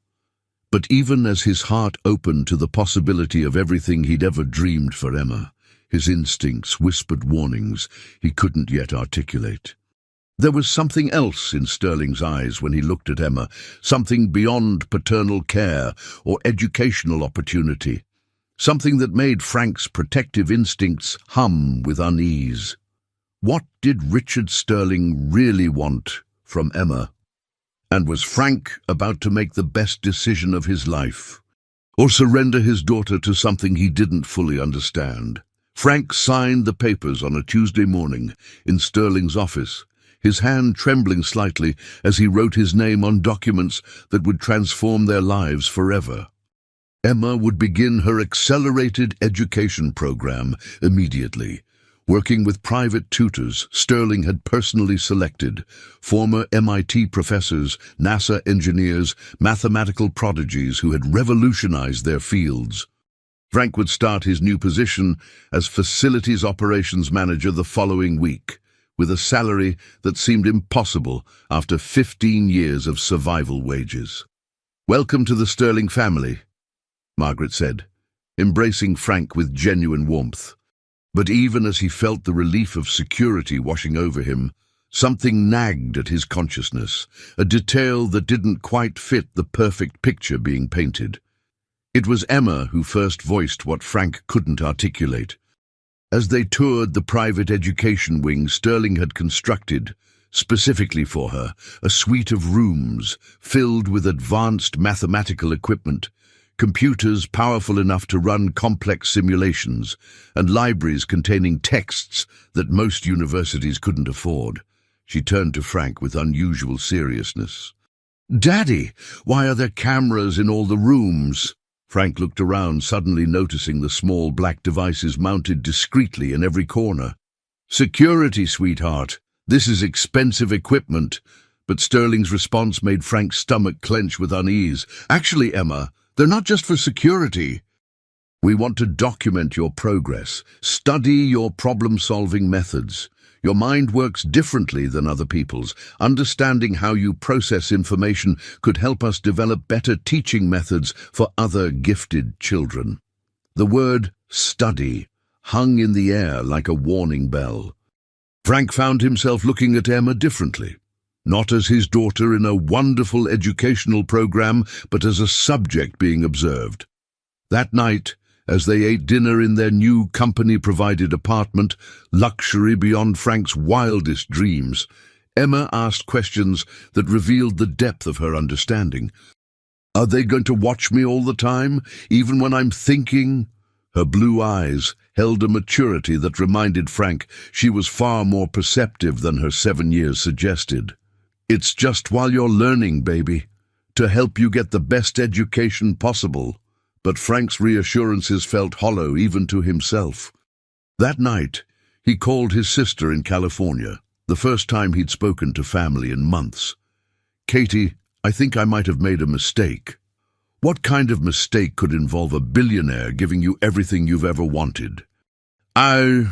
But even as his heart opened to the possibility of everything he'd ever dreamed for Emma, his instincts whispered warnings he couldn't yet articulate. There was something else in Sterling's eyes when he looked at Emma, something beyond paternal care or educational opportunity, something that made Frank's protective instincts hum with unease. What did Richard Sterling really want from Emma? And was Frank about to make the best decision of his life, or surrender his daughter to something he didn't fully understand? Frank signed the papers on a Tuesday morning in Sterling's office, his hand trembling slightly as he wrote his name on documents that would transform their lives forever. Emma would begin her accelerated education program immediately, working with private tutors Sterling had personally selected, former MIT professors, NASA engineers, mathematical prodigies who had revolutionized their fields. Frank would start his new position as facilities operations manager the following week, with a salary that seemed impossible after 15 years of survival wages. "Welcome to the Sterling family," Margaret said, embracing Frank with genuine warmth. But even as he felt the relief of security washing over him, something nagged at his consciousness, a detail that didn't quite fit the perfect picture being painted. It was Emma who first voiced what Frank couldn't articulate. As they toured the private education wing Sterling had constructed, specifically for her, a suite of rooms filled with advanced mathematical equipment, computers powerful enough to run complex simulations, and libraries containing texts that most universities couldn't afford, she turned to Frank with unusual seriousness. "Daddy, why are there cameras in all the rooms?" Frank looked around, suddenly noticing the small black devices mounted discreetly in every corner. "Security, sweetheart. This is expensive equipment." But Sterling's response made Frank's stomach clench with unease. "Actually, Emma, they're not just for security. We want to document your progress, study your problem-solving methods. Your mind works differently than other people's. Understanding how you process information could help us develop better teaching methods for other gifted children." The word study hung in the air like a warning bell. Frank found himself looking at Emma differently. Not as his daughter in a wonderful educational program, but as a subject being observed. That night, as they ate dinner in their new company-provided apartment, luxury beyond Frank's wildest dreams, Emma asked questions that revealed the depth of her understanding. "Are they going to watch me all the time, even when I'm thinking?" Her blue eyes held a maturity that reminded Frank she was far more perceptive than her 7 years suggested. "It's just while you're learning, baby, to help you get the best education possible." But Frank's reassurances felt hollow even to himself. That night, he called his sister in California, the first time he'd spoken to family in months. "Katie, I think I might have made a mistake." "What kind of mistake could involve a billionaire giving you everything you've ever wanted?"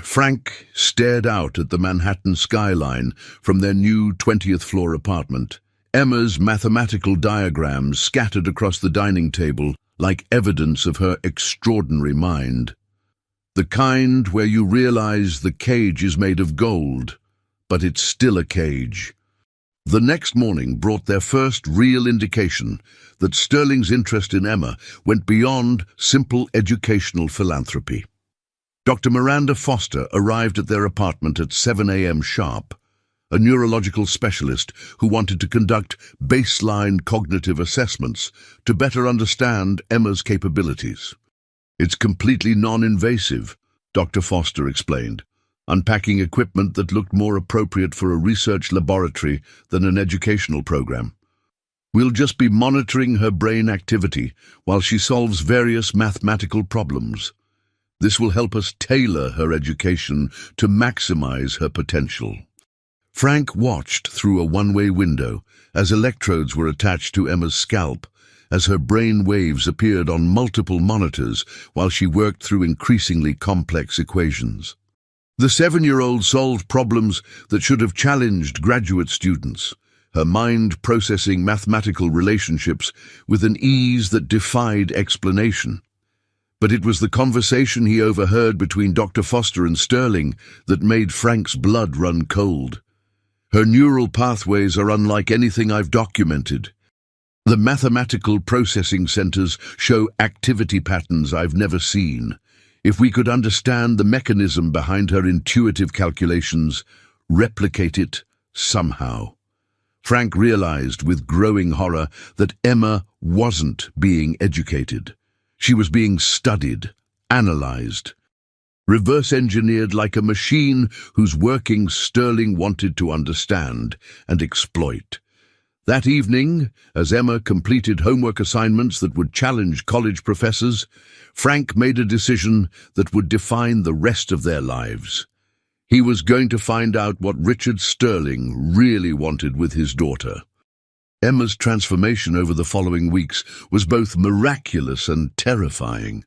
Frank stared out at the Manhattan skyline from their new 20th floor apartment. Emma's mathematical diagrams scattered across the dining table like evidence of her extraordinary mind. The kind where you realize the cage is made of gold, but it's still a cage. The next morning brought their first real indication that Sterling's interest in Emma went beyond simple educational philanthropy. Dr. Miranda Foster arrived at their apartment at 7 a.m. sharp, a neurological specialist who wanted to conduct baseline cognitive assessments to better understand Emma's capabilities. "It's completely non-invasive," Dr. Foster explained, unpacking equipment that looked more appropriate for a research laboratory than an educational program. "We'll just be monitoring her brain activity while she solves various mathematical problems. This will help us tailor her education to maximize her potential." Frank watched through a one-way window as electrodes were attached to Emma's scalp, as her brain waves appeared on multiple monitors while she worked through increasingly complex equations. The 7-year-old solved problems that should have challenged graduate students, her mind processing mathematical relationships with an ease that defied explanation. But it was the conversation he overheard between Dr. Foster and Sterling that made Frank's blood run cold. "Her neural pathways are unlike anything I've documented. The mathematical processing centers show activity patterns I've never seen. If we could understand the mechanism behind her intuitive calculations, replicate it somehow." Frank realized with growing horror that Emma wasn't being educated. She was being studied, analyzed, reverse-engineered like a machine whose workings Sterling wanted to understand and exploit. That evening, as Emma completed homework assignments that would challenge college professors, Frank made a decision that would define the rest of their lives. He was going to find out what Richard Sterling really wanted with his daughter. Emma's transformation over the following weeks was both miraculous and terrifying.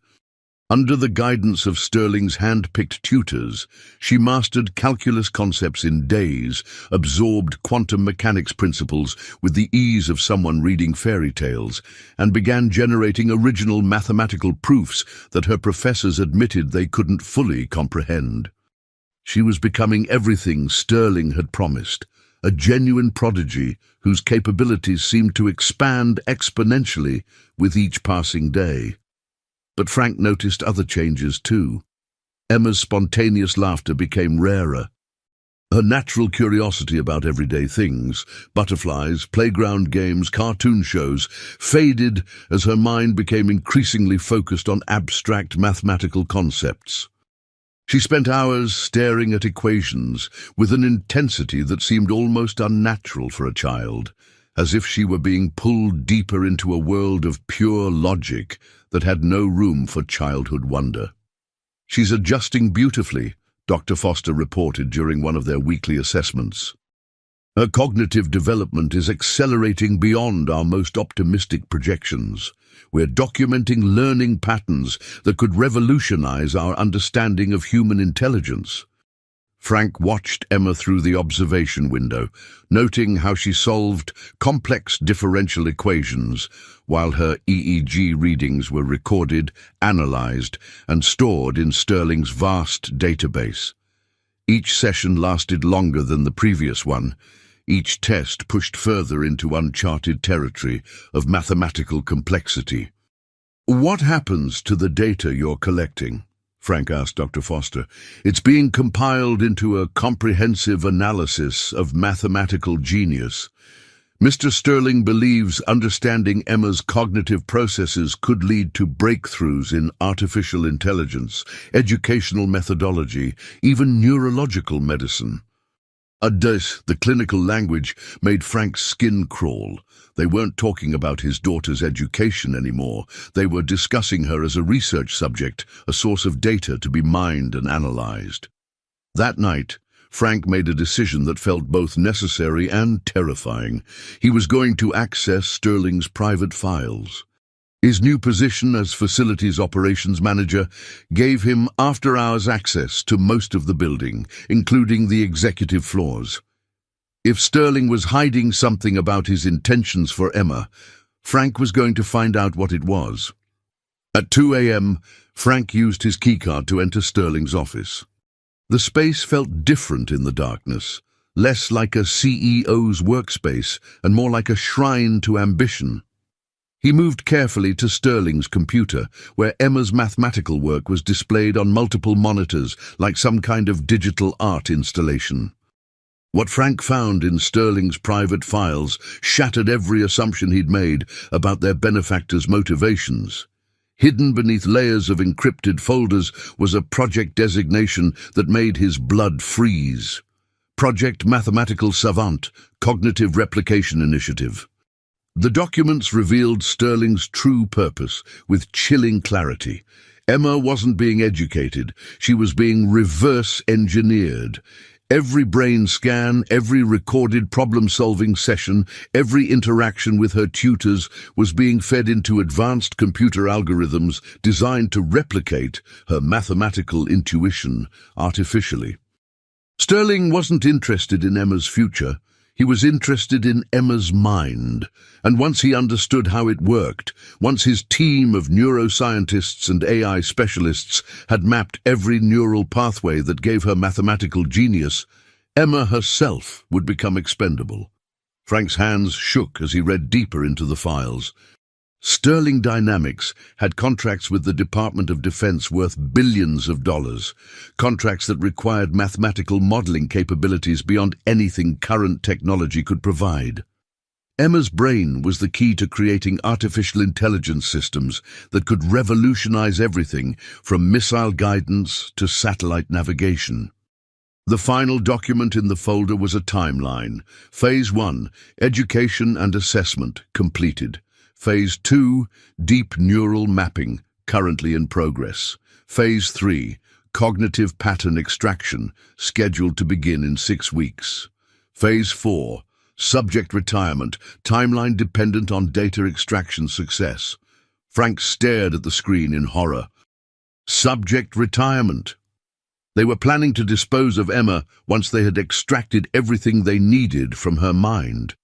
Under the guidance of Sterling's hand-picked tutors, she mastered calculus concepts in days, absorbed quantum mechanics principles with the ease of someone reading fairy tales, and began generating original mathematical proofs that her professors admitted they couldn't fully comprehend. She was becoming everything Sterling had promised, a genuine prodigy whose capabilities seemed to expand exponentially with each passing day. But Frank noticed other changes too. Emma's spontaneous laughter became rarer. Her natural curiosity about everyday things, butterflies, playground games, cartoon shows, faded as her mind became increasingly focused on abstract mathematical concepts. She spent hours staring at equations with an intensity that seemed almost unnatural for a child, as if she were being pulled deeper into a world of pure logic that had no room for childhood wonder. "She's adjusting beautifully," Dr. Foster reported during one of their weekly assessments. "Her cognitive development is accelerating beyond our most optimistic projections. We're documenting learning patterns that could revolutionize our understanding of human intelligence." Frank watched Emma through the observation window, noting how she solved complex differential equations while her EEG readings were recorded, analyzed, and stored in Sterling's vast database. Each session lasted longer than the previous one. Each test pushed further into uncharted territory of mathematical complexity. "What happens to the data you're collecting?" Frank asked Dr. Foster. "It's being compiled into a comprehensive analysis of mathematical genius. Mr. Sterling believes understanding Emma's cognitive processes could lead to breakthroughs in artificial intelligence, educational methodology, even neurological medicine." The clinical language made Frank's skin crawl. They weren't talking about his daughter's education anymore. They were discussing her as a research subject, a source of data to be mined and analyzed. That night, Frank made a decision that felt both necessary and terrifying. He was going to access Sterling's private files. His new position as facilities operations manager gave him after-hours access to most of the building, including the executive floors. If Sterling was hiding something about his intentions for Emma, Frank was going to find out what it was. At 2 a.m., Frank used his keycard to enter Sterling's office. The space felt different in the darkness, less like a CEO's workspace and more like a shrine to ambition. He moved carefully to Sterling's computer, where Emma's mathematical work was displayed on multiple monitors like some kind of digital art installation. What Frank found in Sterling's private files shattered every assumption he'd made about their benefactor's motivations. Hidden beneath layers of encrypted folders was a project designation that made his blood freeze. Project Mathematical Savant, Cognitive Replication Initiative. The documents revealed Sterling's true purpose with chilling clarity. Emma wasn't being educated, she was being reverse engineered. Every brain scan, every recorded problem-solving session, every interaction with her tutors was being fed into advanced computer algorithms designed to replicate her mathematical intuition artificially. Sterling wasn't interested in Emma's future. He was interested in Emma's mind, and once he understood how it worked, once his team of neuroscientists and AI specialists had mapped every neural pathway that gave her mathematical genius, Emma herself would become expendable. Frank's hands shook as he read deeper into the files. Sterling Dynamics had contracts with the Department of Defense worth billions of dollars, contracts that required mathematical modeling capabilities beyond anything current technology could provide. Emma's brain was the key to creating artificial intelligence systems that could revolutionize everything from missile guidance to satellite navigation. The final document in the folder was a timeline. Phase 1, Education and Assessment, completed. Phase 2, Deep Neural Mapping, currently in progress. Phase 3, Cognitive Pattern Extraction, scheduled to begin in 6 weeks. Phase 4, Subject Retirement, timeline dependent on data extraction success. Frank stared at the screen in horror. Subject retirement. They were planning to dispose of Emma once they had extracted everything they needed from her mind.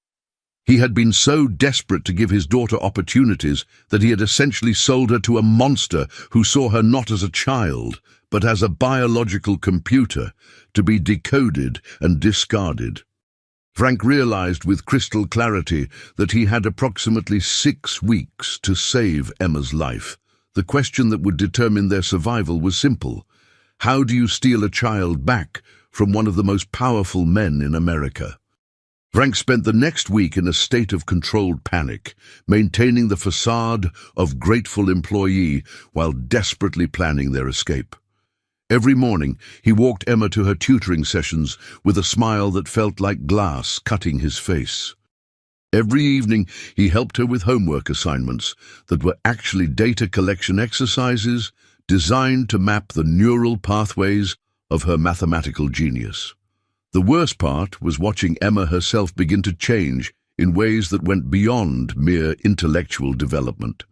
He had been so desperate to give his daughter opportunities that he had essentially sold her to a monster who saw her not as a child, but as a biological computer, to be decoded and discarded. Frank realized with crystal clarity that he had approximately 6 weeks to save Emma's life. The question that would determine their survival was simple. How do you steal a child back from one of the most powerful men in America? Frank spent the next week in a state of controlled panic, maintaining the facade of grateful employee while desperately planning their escape. Every morning, he walked Emma to her tutoring sessions with a smile that felt like glass cutting his face. Every evening, he helped her with homework assignments that were actually data collection exercises designed to map the neural pathways of her mathematical genius. The worst part was watching Emma herself begin to change in ways that went beyond mere intellectual development.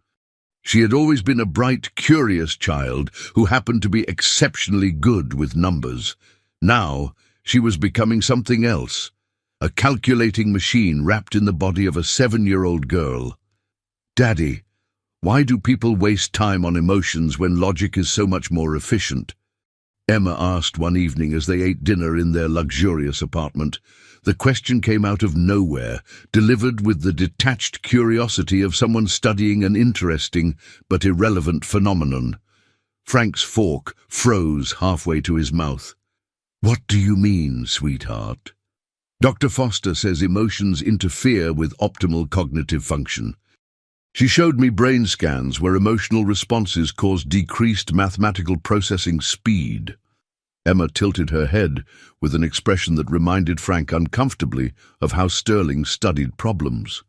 She had always been a bright, curious child who happened to be exceptionally good with numbers. Now, she was becoming something else, a calculating machine wrapped in the body of a 7-year-old girl. "Daddy, why do people waste time on emotions when logic is so much more efficient?" Emma asked one evening as they ate dinner in their luxurious apartment. The question came out of nowhere, delivered with the detached curiosity of someone studying an interesting but irrelevant phenomenon. Frank's fork froze halfway to his mouth. "What do you mean, sweetheart?" Dr. Foster says emotions interfere with optimal cognitive function. She showed me brain scans where emotional responses cause decreased mathematical processing speed. Emma tilted her head with an expression that reminded Frank uncomfortably of how Sterling studied problems.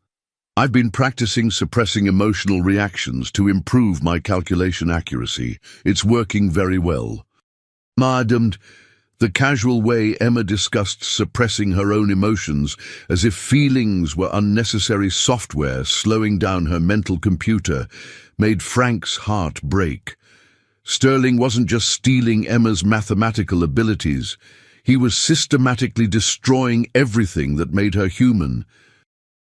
"I've been practicing suppressing emotional reactions to improve my calculation accuracy. It's working very well." Madam, the casual way Emma discussed suppressing her own emotions as if feelings were unnecessary software slowing down her mental computer made Frank's heart break. Sterling wasn't just stealing Emma's mathematical abilities. He was systematically destroying everything that made her human.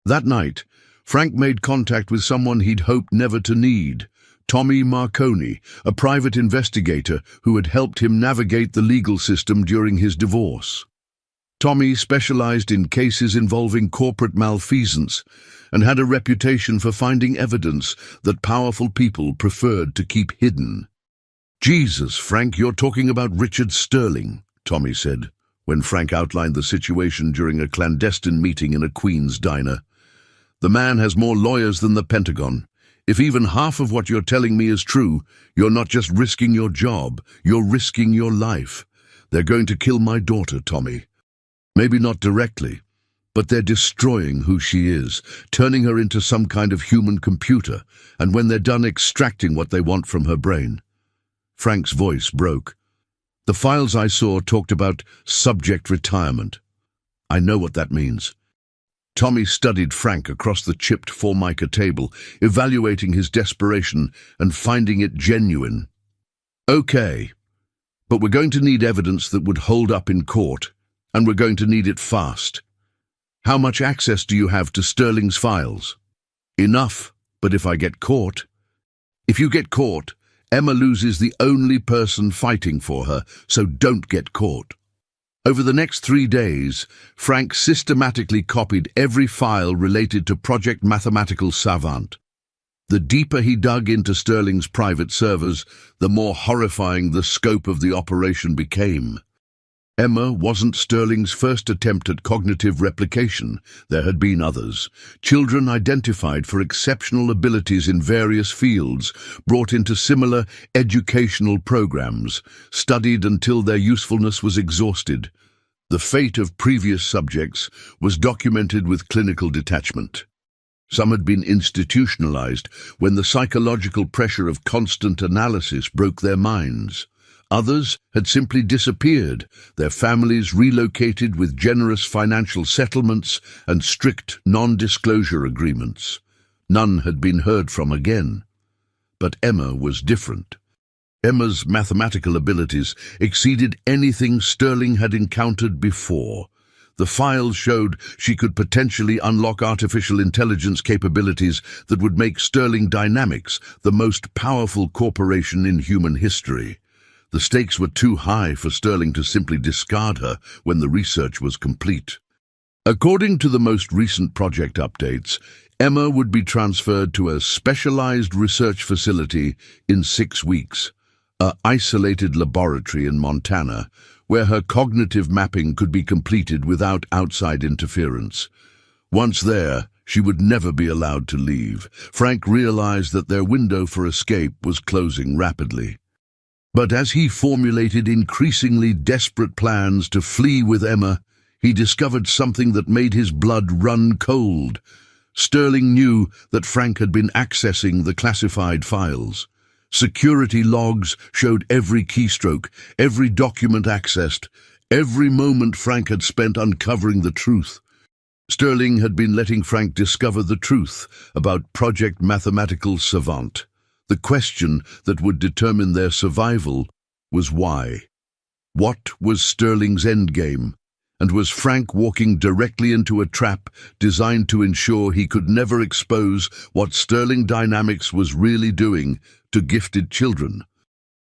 That night, Frank made contact with someone he'd hoped never to need, Tommy Marconi, a private investigator who had helped him navigate the legal system during his divorce. Tommy specialized in cases involving corporate malfeasance and had a reputation for finding evidence that powerful people preferred to keep hidden. "Jesus, Frank, you're talking about Richard Sterling," Tommy said, when Frank outlined the situation during a clandestine meeting in a Queens diner. "The man has more lawyers than the Pentagon. If even half of what you're telling me is true, you're not just risking your job, you're risking your life. They're going to kill my daughter, Tommy. Maybe not directly, but they're destroying who she is, turning her into some kind of human computer, and when they're done extracting what they want from her brain." Frank's voice broke. "The files I saw talked about subject retirement. I know what that means." Tommy studied Frank across the chipped Formica table, evaluating his desperation and finding it genuine. "Okay, but we're going to need evidence that would hold up in court, and we're going to need it fast. How much access do you have to Sterling's files?" "Enough, but if I get caught..." "If you get caught, Emma loses the only person fighting for her, so don't get caught." Over the next 3 days, Frank systematically copied every file related to Project Mathematical Savant. The deeper he dug into Sterling's private servers, the more horrifying the scope of the operation became. Emma wasn't Sterling's first attempt at cognitive replication. There had been others. Children identified for exceptional abilities in various fields, brought into similar educational programs, studied until their usefulness was exhausted. The fate of previous subjects was documented with clinical detachment. Some had been institutionalized when the psychological pressure of constant analysis broke their minds. Others had simply disappeared, their families relocated with generous financial settlements and strict non-disclosure agreements. None had been heard from again. But Emma was different. Emma's mathematical abilities exceeded anything Sterling had encountered before. The files showed she could potentially unlock artificial intelligence capabilities that would make Sterling Dynamics the most powerful corporation in human history. The stakes were too high for Sterling to simply discard her when the research was complete. According to the most recent project updates, Emma would be transferred to a specialized research facility in 6 weeks, an isolated laboratory in Montana, where her cognitive mapping could be completed without outside interference. Once there, she would never be allowed to leave. Frank realized that their window for escape was closing rapidly. But as he formulated increasingly desperate plans to flee with Emma, he discovered something that made his blood run cold. Sterling knew that Frank had been accessing the classified files. Security logs showed every keystroke, every document accessed, every moment Frank had spent uncovering the truth. Sterling had been letting Frank discover the truth about Project Mathematical Savant. The question that would determine their survival was why. What was Sterling's endgame? And was Frank walking directly into a trap designed to ensure he could never expose what Sterling Dynamics was really doing to gifted children?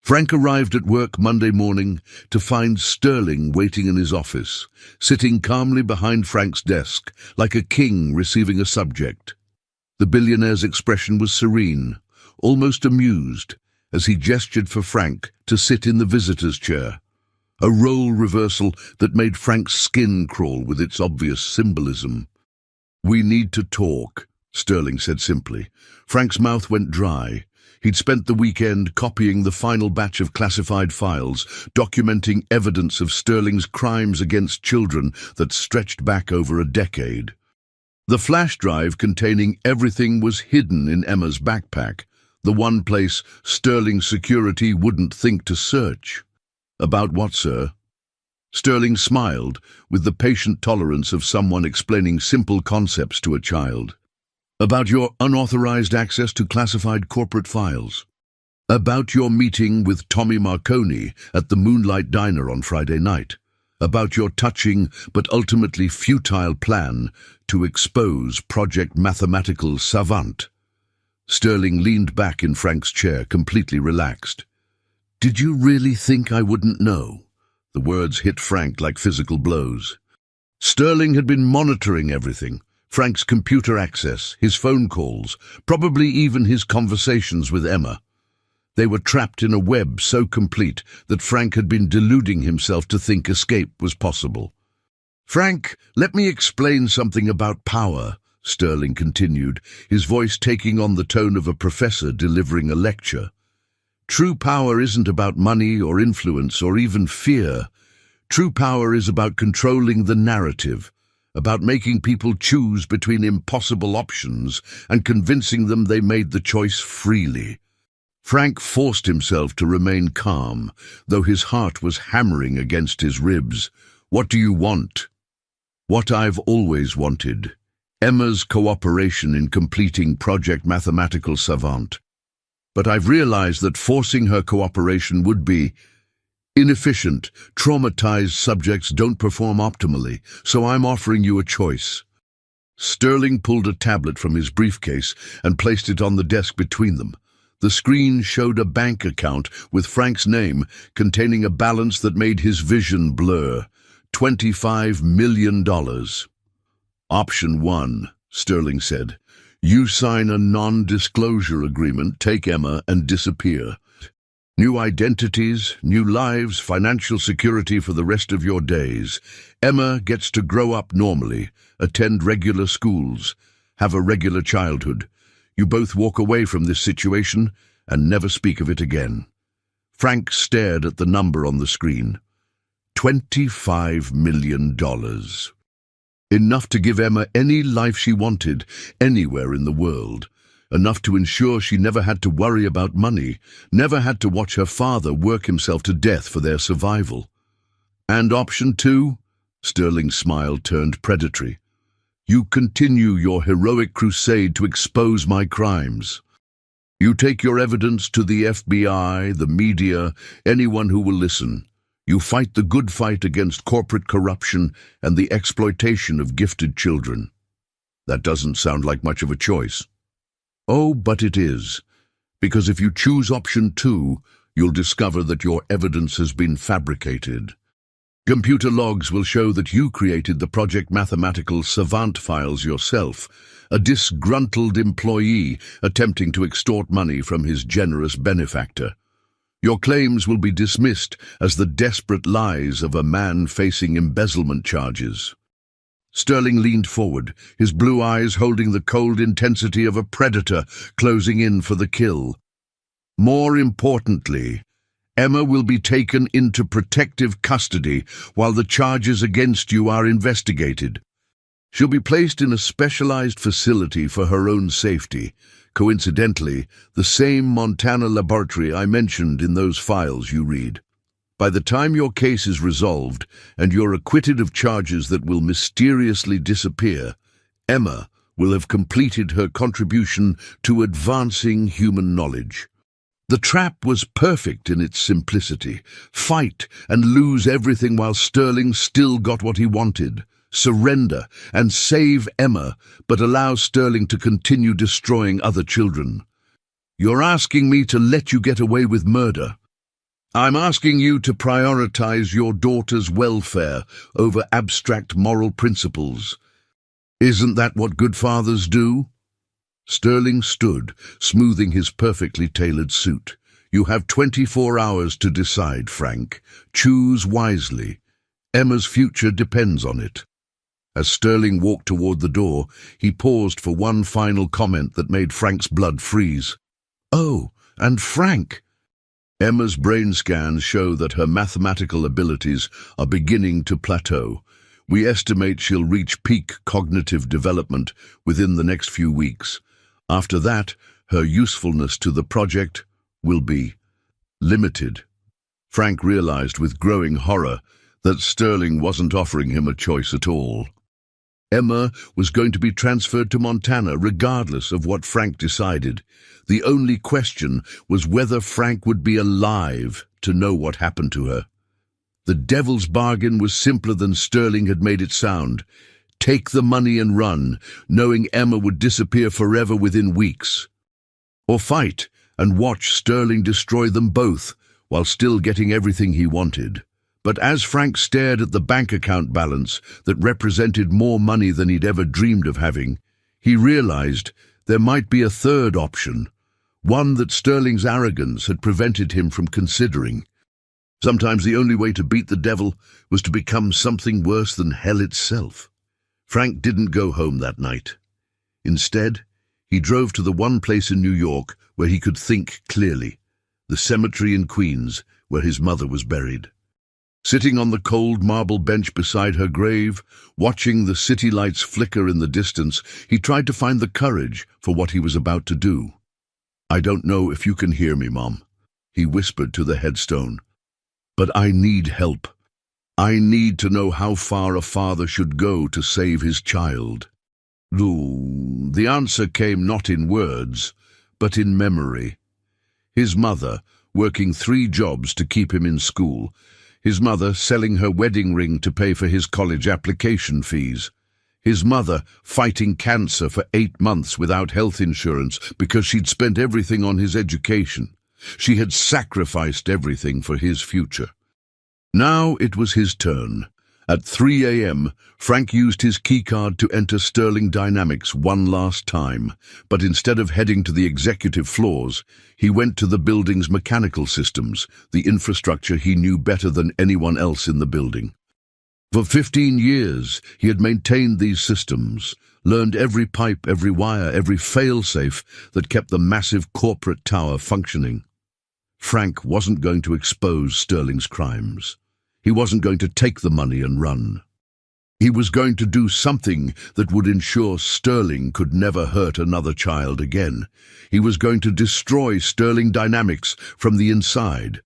Frank arrived at work Monday morning to find Sterling waiting in his office, sitting calmly behind Frank's desk, like a king receiving a subject. The billionaire's expression was serene, almost amused, as he gestured for Frank to sit in the visitor's chair, a role reversal that made Frank's skin crawl with its obvious symbolism. "We need to talk," Sterling said simply. Frank's mouth went dry. He'd spent the weekend copying the final batch of classified files, documenting evidence of Sterling's crimes against children that stretched back over a decade. The flash drive containing everything was hidden in Emma's backpack, the one place Sterling's security wouldn't think to search. "About what, sir?" Sterling smiled with the patient tolerance of someone explaining simple concepts to a child. "About your unauthorized access to classified corporate files. About your meeting with Tommy Marconi at the Moonlight Diner on Friday night. About your touching but ultimately futile plan to expose Project Mathematical Savant." Sterling leaned back in Frank's chair, completely relaxed. "Did you really think I wouldn't know?" The words hit Frank like physical blows. Sterling had been monitoring everything. Frank's computer access, his phone calls, probably even his conversations with Emma. They were trapped in a web so complete that Frank had been deluding himself to think escape was possible. "Frank, let me explain something about power," Sterling continued, his voice taking on the tone of a professor delivering a lecture. "True power isn't about money or influence or even fear. True power is about controlling the narrative, about making people choose between impossible options and convincing them they made the choice freely." Frank forced himself to remain calm, though his heart was hammering against his ribs. "What do you want?" "What I've always wanted. Emma's cooperation in completing Project Mathematical Savant. But I've realized that forcing her cooperation would be inefficient. Traumatized subjects don't perform optimally, so I'm offering you a choice." Sterling pulled a tablet from his briefcase and placed it on the desk between them. The screen showed a bank account with Frank's name, containing a balance that made his vision blur. $25 million. "Option 1, Sterling said. "You sign a non-disclosure agreement, take Emma, and disappear. New identities, new lives, financial security for the rest of your days. Emma gets to grow up normally, attend regular schools, have a regular childhood. You both walk away from this situation and never speak of it again." Frank stared at the number on the screen. $25 million. Enough to give Emma any life she wanted, anywhere in the world. Enough to ensure she never had to worry about money, never had to watch her father work himself to death for their survival. "And option 2? Sterling's smile turned predatory. "You continue your heroic crusade to expose my crimes. You take your evidence to the FBI, the media, anyone who will listen. You fight the good fight against corporate corruption and the exploitation of gifted children." That doesn't sound like much of a choice. Oh, but it is. Because if you choose option 2, you'll discover that your evidence has been fabricated. Computer logs will show that you created the Project Mathematical Savant files yourself, a disgruntled employee attempting to extort money from his generous benefactor. Your claims will be dismissed as the desperate lies of a man facing embezzlement charges. Sterling leaned forward, his blue eyes holding the cold intensity of a predator closing in for the kill. "More importantly, Emma will be taken into protective custody while the charges against you are investigated. She'll be placed in a specialized facility for her own safety. Coincidentally, the same Montana laboratory I mentioned in those files you read. By the time your case is resolved and you're acquitted of charges that will mysteriously disappear, Emma will have completed her contribution to advancing human knowledge." The trap was perfect in its simplicity. Fight and lose everything while Sterling still got what he wanted. Surrender and save Emma, but allow Sterling to continue destroying other children. "You're asking me to let you get away with murder. I'm asking you to prioritize your daughter's welfare over abstract moral principles. Isn't that what good fathers do?" Sterling stood, smoothing his perfectly tailored suit. "You have 24 hours to decide, Frank. Choose wisely. Emma's future depends on it." As Sterling walked toward the door, he paused for one final comment that made Frank's blood freeze. "Oh, and Frank!" Emma's brain scans show that her mathematical abilities are beginning to plateau. We estimate she'll reach peak cognitive development within the next few weeks. After that, her usefulness to the project will be limited. Frank realized with growing horror that Sterling wasn't offering him a choice at all. Emma was going to be transferred to Montana regardless of what Frank decided. The only question was whether Frank would be alive to know what happened to her. The devil's bargain was simpler than Sterling had made it sound. Take the money and run, knowing Emma would disappear forever within weeks. or fight and watch Sterling destroy them both while still getting everything he wanted. But as Frank stared at the bank account balance that represented more money than he'd ever dreamed of having, he realized there might be a third option, one that Sterling's arrogance had prevented him from considering. Sometimes the only way to beat the devil was to become something worse than hell itself. Frank didn't go home that night. Instead, he drove to the one place in New York where he could think clearly, the cemetery in Queens where his mother was buried. Sitting on the cold marble bench beside her grave, watching the city lights flicker in the distance, he tried to find the courage for what he was about to do. "I don't know if you can hear me, Mom," he whispered to the headstone, "but I need help. I need to know how far a father should go to save his child." The answer came not in words, but in memory. His mother, working 3 jobs to keep him in school, his mother selling her wedding ring to pay for his college application fees, his mother fighting cancer for 8 months without health insurance because she'd spent everything on his education. She had sacrificed everything for his future. Now it was his turn. At 3 a.m., Frank used his keycard to enter Sterling Dynamics one last time, but instead of heading to the executive floors, he went to the building's mechanical systems, the infrastructure he knew better than anyone else in the building. For 15 years, he had maintained these systems, learned every pipe, every wire, every fail-safe that kept the massive corporate tower functioning. Frank wasn't going to expose Sterling's crimes. He wasn't going to take the money and run. He was going to do something that would ensure Sterling could never hurt another child again. He was going to destroy Sterling Dynamics from the inside.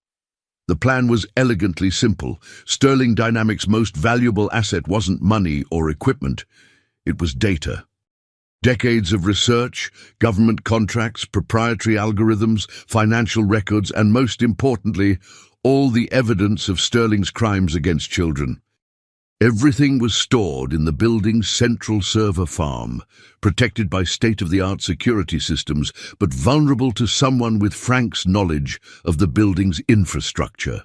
The plan was elegantly simple. Sterling Dynamics' most valuable asset wasn't money or equipment. It was data. Decades of research, government contracts, proprietary algorithms, financial records, and most importantly, all the evidence of Sterling's crimes against children. Everything was stored in the building's central server farm, protected by state-of-the-art security systems, but vulnerable to someone with Frank's knowledge of the building's infrastructure.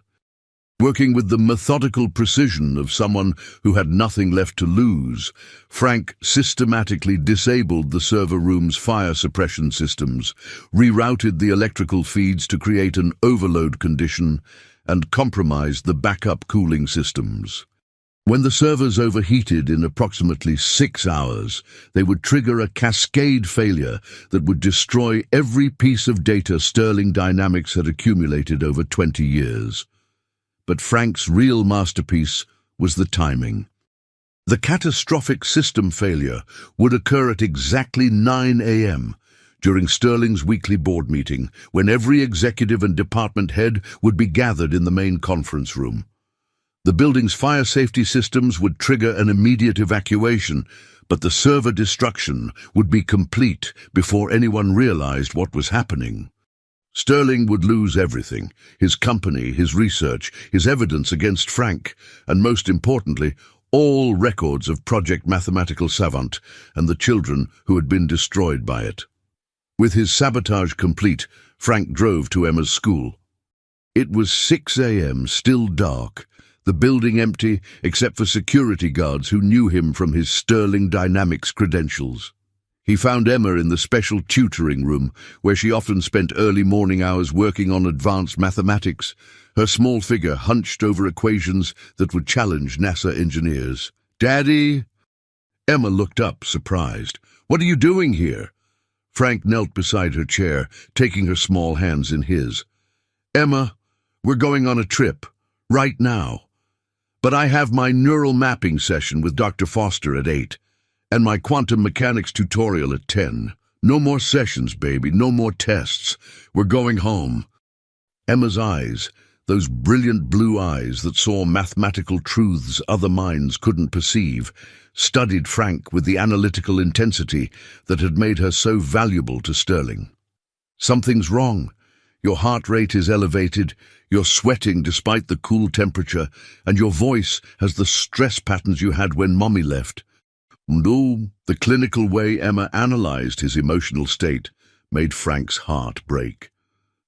Working with the methodical precision of someone who had nothing left to lose, Frank systematically disabled the server room's fire suppression systems, rerouted the electrical feeds to create an overload condition, and compromised the backup cooling systems. When the servers overheated in approximately 6 hours, they would trigger a cascade failure that would destroy every piece of data Sterling Dynamics had accumulated over 20 years. But Frank's real masterpiece was the timing. The catastrophic system failure would occur at exactly 9 a.m. during Sterling's weekly board meeting, when every executive and department head would be gathered in the main conference room. The building's fire safety systems would trigger an immediate evacuation, but the server destruction would be complete before anyone realized what was happening. Sterling would lose everything: his company, his research, his evidence against Frank, and most importantly, all records of Project Mathematical Savant and the children who had been destroyed by it. With his sabotage complete, Frank drove to Emma's school. It was 6 a.m., still dark, the building empty except for security guards who knew him from his Sterling Dynamics credentials. He found Emma in the special tutoring room, where she often spent early morning hours working on advanced mathematics, her small figure hunched over equations that would challenge NASA engineers. "Daddy?" Emma looked up, surprised. "What are you doing here?" Frank knelt beside her chair, taking her small hands in his. "Emma, we're going on a trip, right now. But I have my neural mapping session with Dr. Foster at 8. And my quantum mechanics tutorial at 10. No more sessions, baby, no more tests. We're going home." Emma's eyes, those brilliant blue eyes that saw mathematical truths other minds couldn't perceive, studied Frank with the analytical intensity that had made her so valuable to Sterling. "Something's wrong. Your heart rate is elevated, you're sweating despite the cool temperature, and your voice has the stress patterns you had when Mommy left." No, the clinical way Emma analyzed his emotional state made Frank's heart break.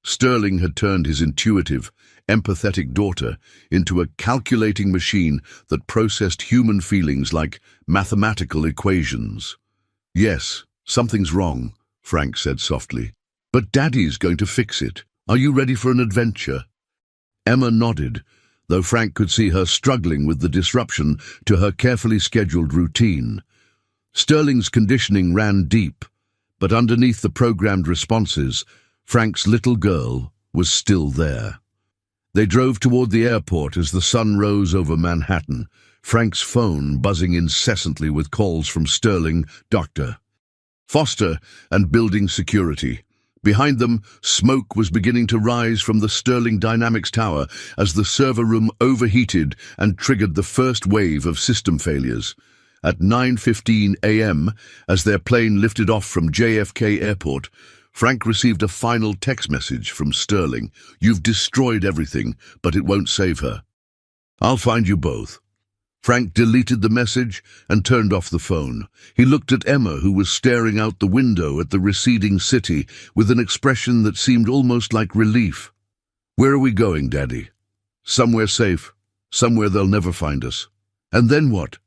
Sterling had turned his intuitive, empathetic daughter into a calculating machine that processed human feelings like mathematical equations. "Yes, something's wrong," Frank said softly. "But Daddy's going to fix it. Are you ready for an adventure?" Emma nodded, though Frank could see her struggling with the disruption to her carefully scheduled routine. Sterling's conditioning ran deep, but underneath the programmed responses, Frank's little girl was still there. They drove toward the airport as the sun rose over Manhattan, Frank's phone buzzing incessantly with calls from Sterling, Dr. Foster, and building security. Behind them, smoke was beginning to rise from the Sterling Dynamics Tower as the server room overheated and triggered the first wave of system failures. At 9:15 a.m., as their plane lifted off from JFK Airport, Frank received a final text message from Sterling. "You've destroyed everything, but it won't save her. I'll find you both." Frank deleted the message and turned off the phone. He looked at Emma, who was staring out the window at the receding city with an expression that seemed almost like relief. "Where are we going, Daddy?" "Somewhere safe. Somewhere they'll never find us." "And then what?"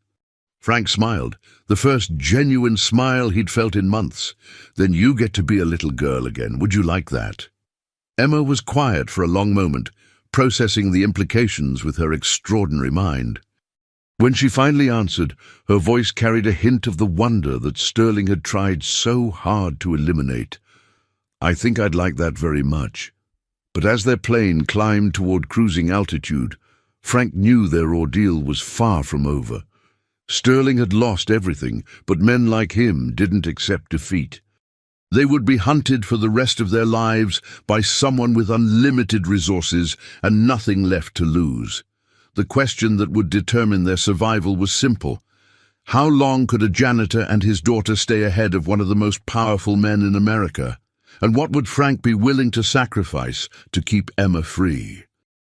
Frank smiled, the first genuine smile he'd felt in months. "Then you get to be a little girl again. Would you like that?" Emma was quiet for a long moment, processing the implications with her extraordinary mind. When she finally answered, her voice carried a hint of the wonder that Sterling had tried so hard to eliminate. "I think I'd like that very much." But as their plane climbed toward cruising altitude, Frank knew their ordeal was far from over. Sterling had lost everything, but men like him didn't accept defeat. They would be hunted for the rest of their lives by someone with unlimited resources and nothing left to lose. The question that would determine their survival was simple. How long could a janitor and his daughter stay ahead of one of the most powerful men in America? And what would Frank be willing to sacrifice to keep Emma free?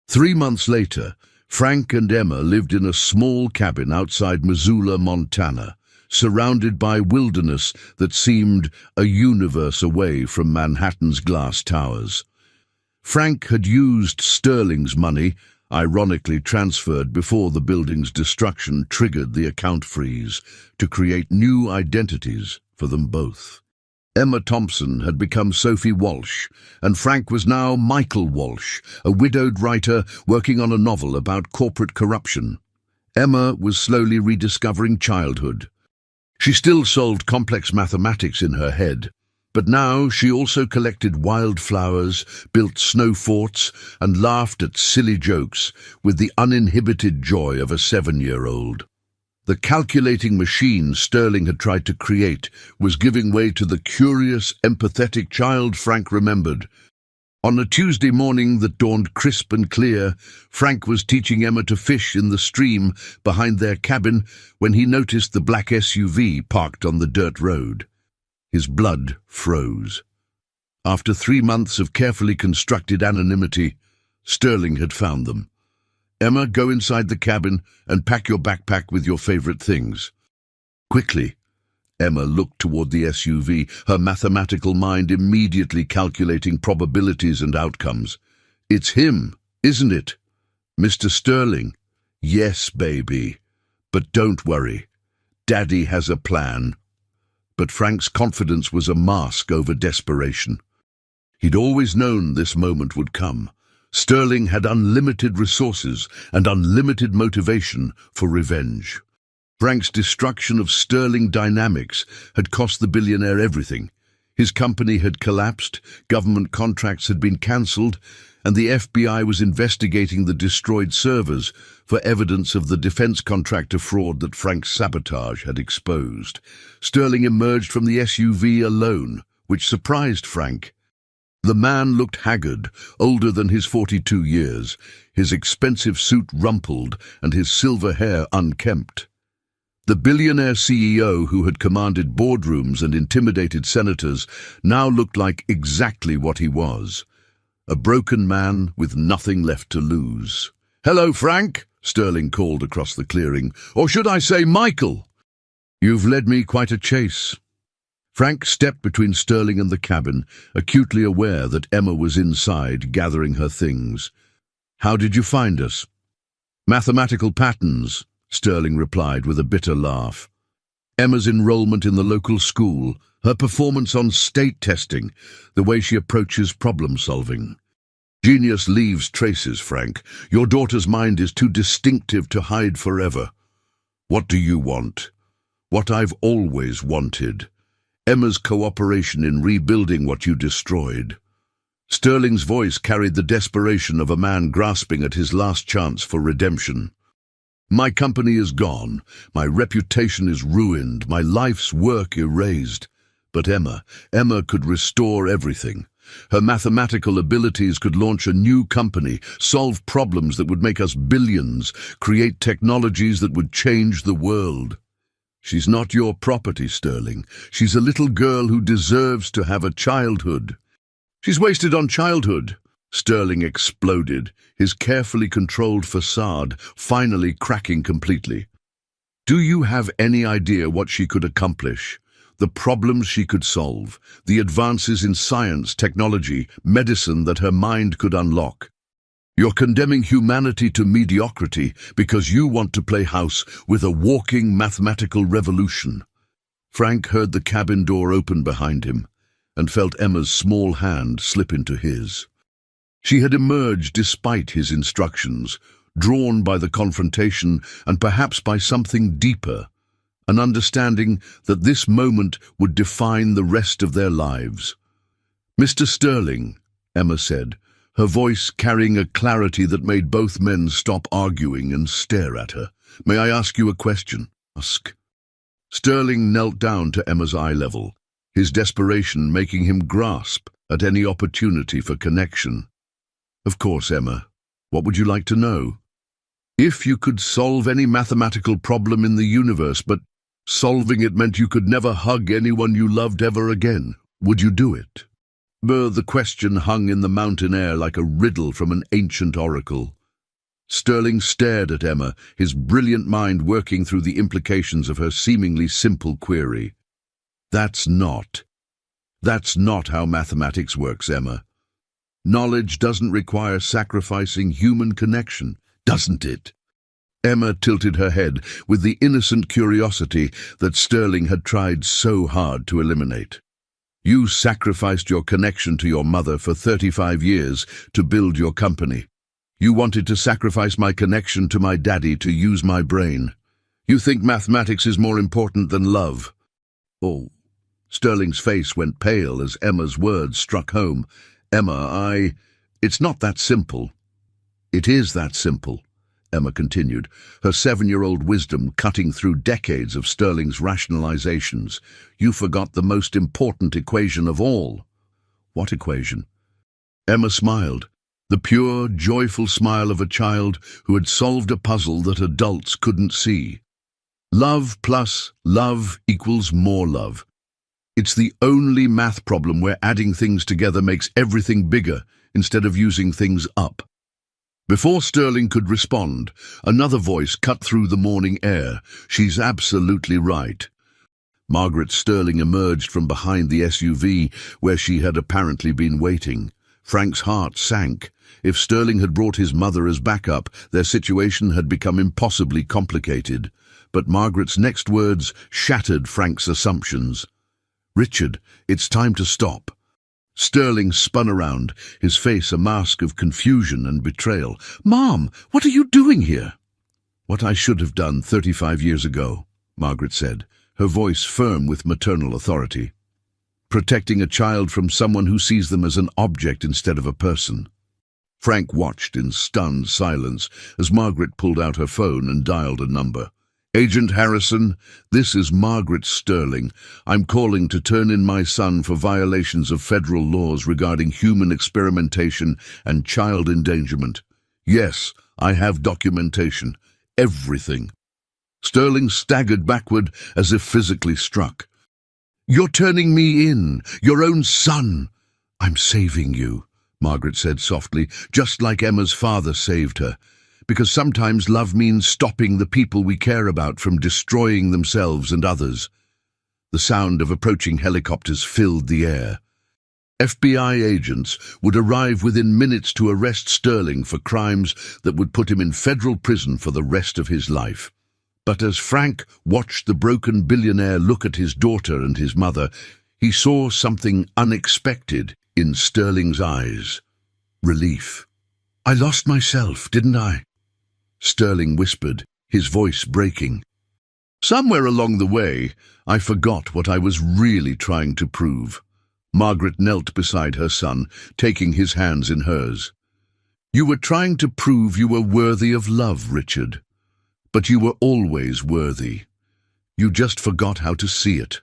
3 months later, Frank and Emma lived in a small cabin outside Missoula, Montana, surrounded by wilderness that seemed a universe away from Manhattan's glass towers. Frank had used Sterling's money, ironically transferred before the building's destruction triggered the account freeze, to create new identities for them both. Emma Thompson had become Sophie Walsh, and Frank was now Michael Walsh, a widowed writer working on a novel about corporate corruption. Emma was slowly rediscovering childhood. She still solved complex mathematics in her head, but now she also collected wildflowers, built snow forts, and laughed at silly jokes with the uninhibited joy of a 7-year-old. The calculating machine Sterling had tried to create was giving way to the curious, empathetic child Frank remembered. On a Tuesday morning that dawned crisp and clear, Frank was teaching Emma to fish in the stream behind their cabin when he noticed the black SUV parked on the dirt road. His blood froze. After 3 months of carefully constructed anonymity, Sterling had found them. "Emma, go inside the cabin and pack your backpack with your favorite things." Quickly, Emma looked toward the SUV, her mathematical mind immediately calculating probabilities and outcomes. "It's him, isn't it? Mr. Sterling?" "Yes, baby. But don't worry. Daddy has a plan." But Frank's confidence was a mask over desperation. He'd always known this moment would come. Sterling had unlimited resources and unlimited motivation for revenge. Frank's destruction of Sterling Dynamics had cost the billionaire everything. His company had collapsed, government contracts had been cancelled, and the FBI was investigating the destroyed servers for evidence of the defense contractor fraud that Frank's sabotage had exposed. Sterling emerged from the SUV alone, which surprised Frank. The man looked haggard, older than his 42 years, his expensive suit rumpled and his silver hair unkempt. The billionaire CEO who had commanded boardrooms and intimidated senators now looked like exactly what he was, a broken man with nothing left to lose. "Hello, Frank," Sterling called across the clearing. "Or should I say Michael?" "You've led me quite a chase." Frank stepped between Sterling and the cabin, acutely aware that Emma was inside, gathering her things. "How did you find us?" "Mathematical patterns," Sterling replied with a bitter laugh. Emma's enrollment in the local school, her performance on state testing, the way she approaches problem-solving. "Genius leaves traces, Frank. Your daughter's mind is too distinctive to hide forever." "What do you want?" "What I've always wanted. Emma's cooperation in rebuilding what you destroyed." Sterling's voice carried the desperation of a man grasping at his last chance for redemption. "My company is gone. My reputation is ruined. My life's work erased. But Emma could restore everything. Her mathematical abilities could launch a new company, solve problems that would make us billions, create technologies that would change the world." "She's not your property, Sterling. She's a little girl who deserves to have a childhood." "She's wasted on childhood," Sterling exploded, his carefully controlled facade finally cracking completely. "Do you have any idea what she could accomplish? The problems she could solve, the advances in science, technology, medicine that her mind could unlock? You're condemning humanity to mediocrity because you want to play house with a walking mathematical revolution." Frank heard the cabin door open behind him and felt Emma's small hand slip into his. She had emerged despite his instructions, drawn by the confrontation and perhaps by something deeper, an understanding that this moment would define the rest of their lives. "Mr. Sterling," Emma said, her voice carrying a clarity that made both men stop arguing and stare at her. "May I ask you a question?" "Ask." Sterling knelt down to Emma's eye level, his desperation making him grasp at any opportunity for connection. "Of course, Emma. What would you like to know?" "If you could solve any mathematical problem in the universe, but solving it meant you could never hug anyone you loved ever again, would you do it?" The question hung in the mountain air like a riddle from an ancient oracle. Sterling stared at Emma, his brilliant mind working through the implications of her seemingly simple query. That's not how mathematics works, Emma. Knowledge doesn't require sacrificing human connection, doesn't it?" Emma tilted her head with the innocent curiosity that Sterling had tried so hard to eliminate. "You sacrificed your connection to your mother for 35 years to build your company. You wanted to sacrifice my connection to my daddy to use my brain. You think mathematics is more important than love." "Oh." Sterling's face went pale as Emma's words struck home. "Emma, it's not that simple." "It is that simple," Emma continued, her 7-year-old wisdom cutting through decades of Sterling's rationalizations. "You forgot the most important equation of all." "What equation?" Emma smiled, the pure, joyful smile of a child who had solved a puzzle that adults couldn't see. Love plus love equals more love. It's the only math problem where adding things together makes everything bigger instead of using things up. Before Sterling could respond, another voice cut through the morning air. "She's absolutely right." Margaret Sterling emerged from behind the SUV where she had apparently been waiting. Frank's heart sank. If Sterling had brought his mother as backup, their situation had become impossibly complicated. But Margaret's next words shattered Frank's assumptions. "Richard, it's time to stop." Sterling spun around, his face a mask of confusion and betrayal. "Mom, what are you doing here?" "What I should have done 35 years ago," Margaret said, her voice firm with maternal authority. "Protecting a child from someone who sees them as an object instead of a person." Frank watched in stunned silence as Margaret pulled out her phone and dialed a number. "Agent Harrison, this is Margaret Sterling. I'm calling to turn in my son for violations of federal laws regarding human experimentation and child endangerment. Yes, I have documentation. Everything." Sterling staggered backward as if physically struck. "You're turning me in, your own son." "I'm saving you," Margaret said softly, "just like Emma's father saved her. Because sometimes love means stopping the people we care about from destroying themselves and others." The sound of approaching helicopters filled the air. FBI agents would arrive within minutes to arrest Sterling for crimes that would put him in federal prison for the rest of his life. But as Frank watched the broken billionaire look at his daughter and his mother, he saw something unexpected in Sterling's eyes. Relief. "I lost myself, didn't I?" Sterling whispered, his voice breaking. "Somewhere along the way, I forgot what I was really trying to prove." Margaret knelt beside her son, taking his hands in hers. "You were trying to prove you were worthy of love, Richard. But you were always worthy. You just forgot how to see it."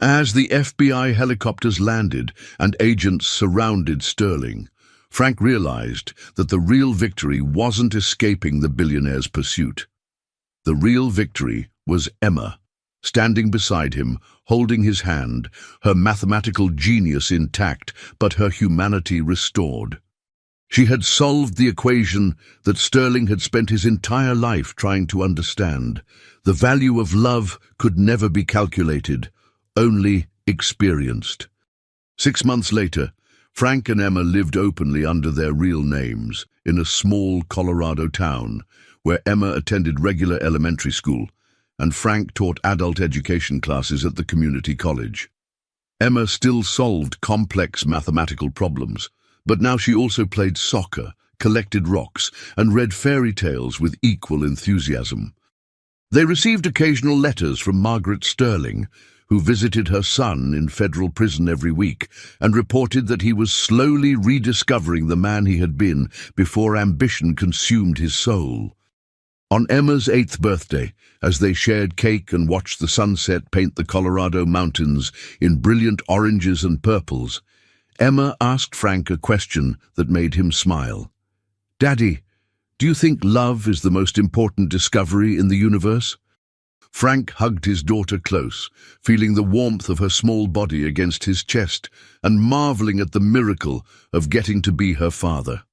As the FBI helicopters landed and agents surrounded Sterling, Frank realized that the real victory wasn't escaping the billionaire's pursuit. The real victory was Emma, standing beside him, holding his hand, her mathematical genius intact, but her humanity restored. She had solved the equation that Sterling had spent his entire life trying to understand. The value of love could never be calculated, only experienced. 6 months later, Frank and Emma lived openly under their real names in a small Colorado town where Emma attended regular elementary school and Frank taught adult education classes at the community college. Emma still solved complex mathematical problems, but now she also played soccer, collected rocks, and read fairy tales with equal enthusiasm. They received occasional letters from Margaret Sterling, who visited her son in federal prison every week and reported that he was slowly rediscovering the man he had been before ambition consumed his soul. On Emma's 8th birthday, as they shared cake and watched the sunset paint the Colorado mountains in brilliant oranges and purples, Emma asked Frank a question that made him smile. "Daddy, do you think love is the most important discovery in the universe?" Frank hugged his daughter close, feeling the warmth of her small body against his chest and marveling at the miracle of getting to be her father.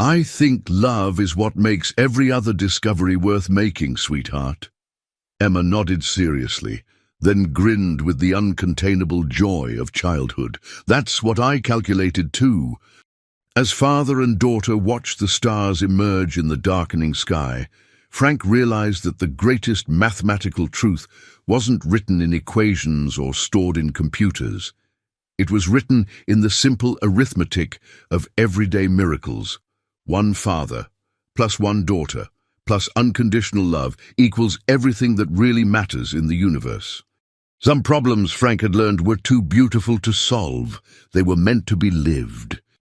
"I think love is what makes every other discovery worth making, sweetheart." Emma nodded seriously, then grinned with the uncontainable joy of childhood. "That's what I calculated too." As father and daughter watched the stars emerge in the darkening sky, Frank realized that the greatest mathematical truth wasn't written in equations or stored in computers. It was written in the simple arithmetic of everyday miracles. One father, plus one daughter, plus unconditional love equals everything that really matters in the universe. Some problems, Frank had learned, were too beautiful to solve. They were meant to be lived.